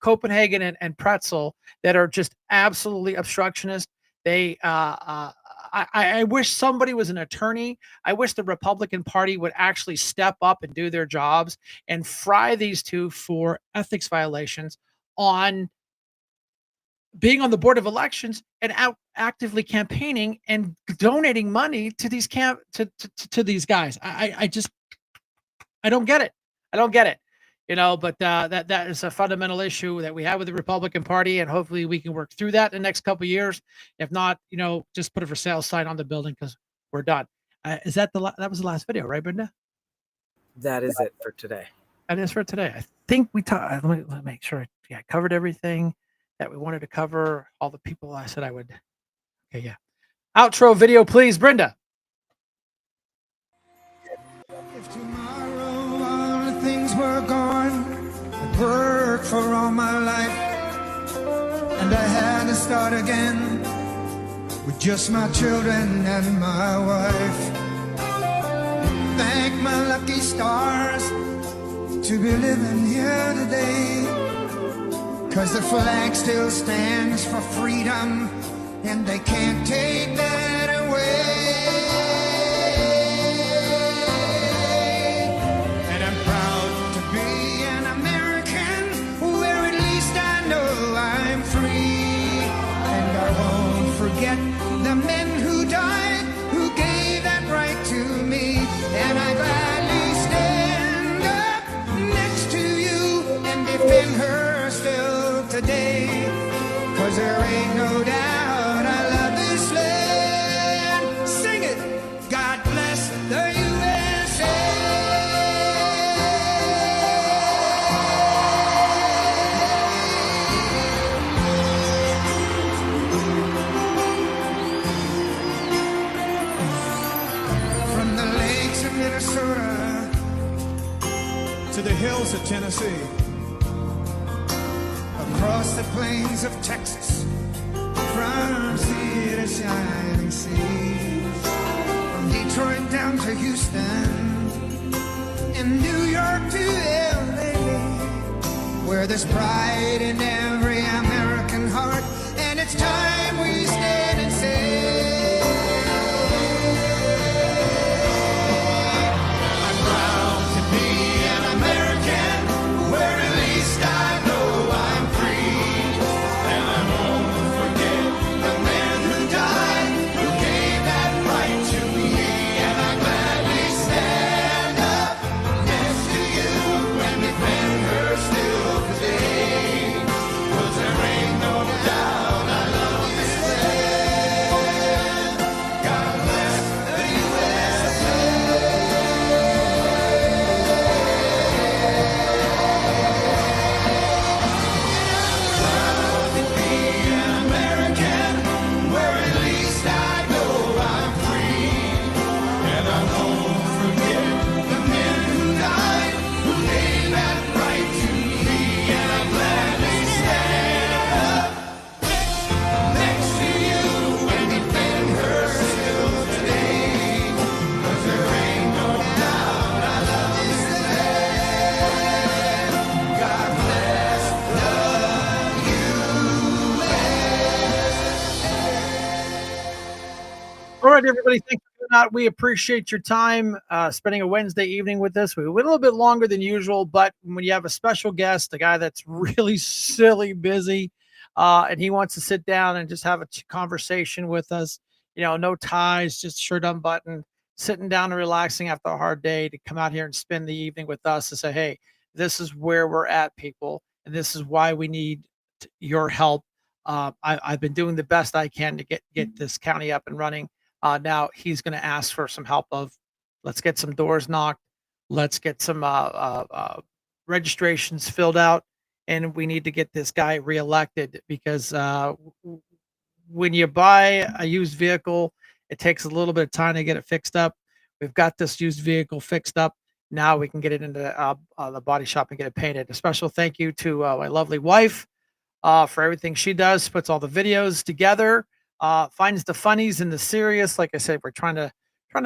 Copenhagen and Pretzel that are just absolutely obstructionist. They I wish somebody was an attorney. I wish the Republican Party would actually step up and do their jobs and fry these two for ethics violations on being on the board of elections and actively campaigning and donating money to these to these guys. I don't get it. I don't get it. But that is a fundamental issue that we have with the Republican Party, and hopefully we can work through that in the next couple of years. If not, just put a for sale sign on the building because we're done. Is that that was the last video, right, Brenda?
That is it for today.
That is for today. I think we talked. Let me make sure I covered everything that we wanted to cover. All the people I said I would. Okay, yeah. Outro video, please, Brenda.
If tomorrow all the things were gone, I'd worked for all my life, and I had to start again with just my children and my wife. Thank my lucky stars to be living here today, 'cause the flag still stands for freedom, and they can't take that away. And I'm proud to be an American, where at least I know I'm free. And I won't forget the men who died, who gave that right to me. And I gladly stand up next to you and defend her still today, 'cause there ain't no doubt I love this land. Sing it! God bless the USA! From the lakes of Minnesota to the hills of Tennessee, across the plains of Texas, from sea to shining sea, from Detroit down to Houston, and New York to LA, where there's pride in every American heart, and it's time we stand and say, I'm proud to be an American, where at least I know I'm free. And I won't forget the man who died, who gave that right to me. And I gladly stand up next to you and defend her still today, 'cause there ain't no doubt I love this land.
right, everybody. Thanks for coming out. We appreciate your time spending a Wednesday evening with us. We went a little bit longer than usual, but when you have a special guest, a guy that's really silly busy, and he wants to sit down and just have a conversation with us, no ties, just shirt unbuttoned, sitting down and relaxing after a hard day to come out here and spend the evening with us and say, hey, this is where we're at, people, and this is why we need your help. I've been doing the best I can to get this county up and running. Now he's going to ask for some help of, let's get some doors knocked, let's get some registrations filled out, and we need to get this guy reelected because when you buy a used vehicle, it takes a little bit of time to get it fixed up. We've got this used vehicle fixed up. Now we can get it into the body shop and get it painted. A special thank you to my lovely wife for everything she does, puts all the videos together, finds the funnies and the serious. Like I said, we're trying to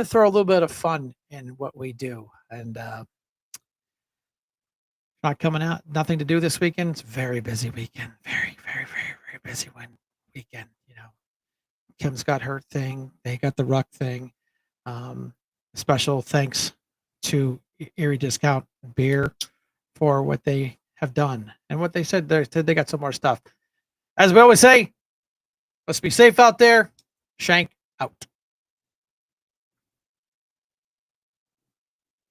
throw a little bit of fun in what we do. And not coming out, nothing to do this weekend. It's a very busy weekend. Very, very, very, very busy weekend. Kim's got her thing. They got the Ruck thing. Special thanks to Erie Discount Beer for what they have done and what they said. They got some more stuff. As we always say, let's be safe out there. Shank out.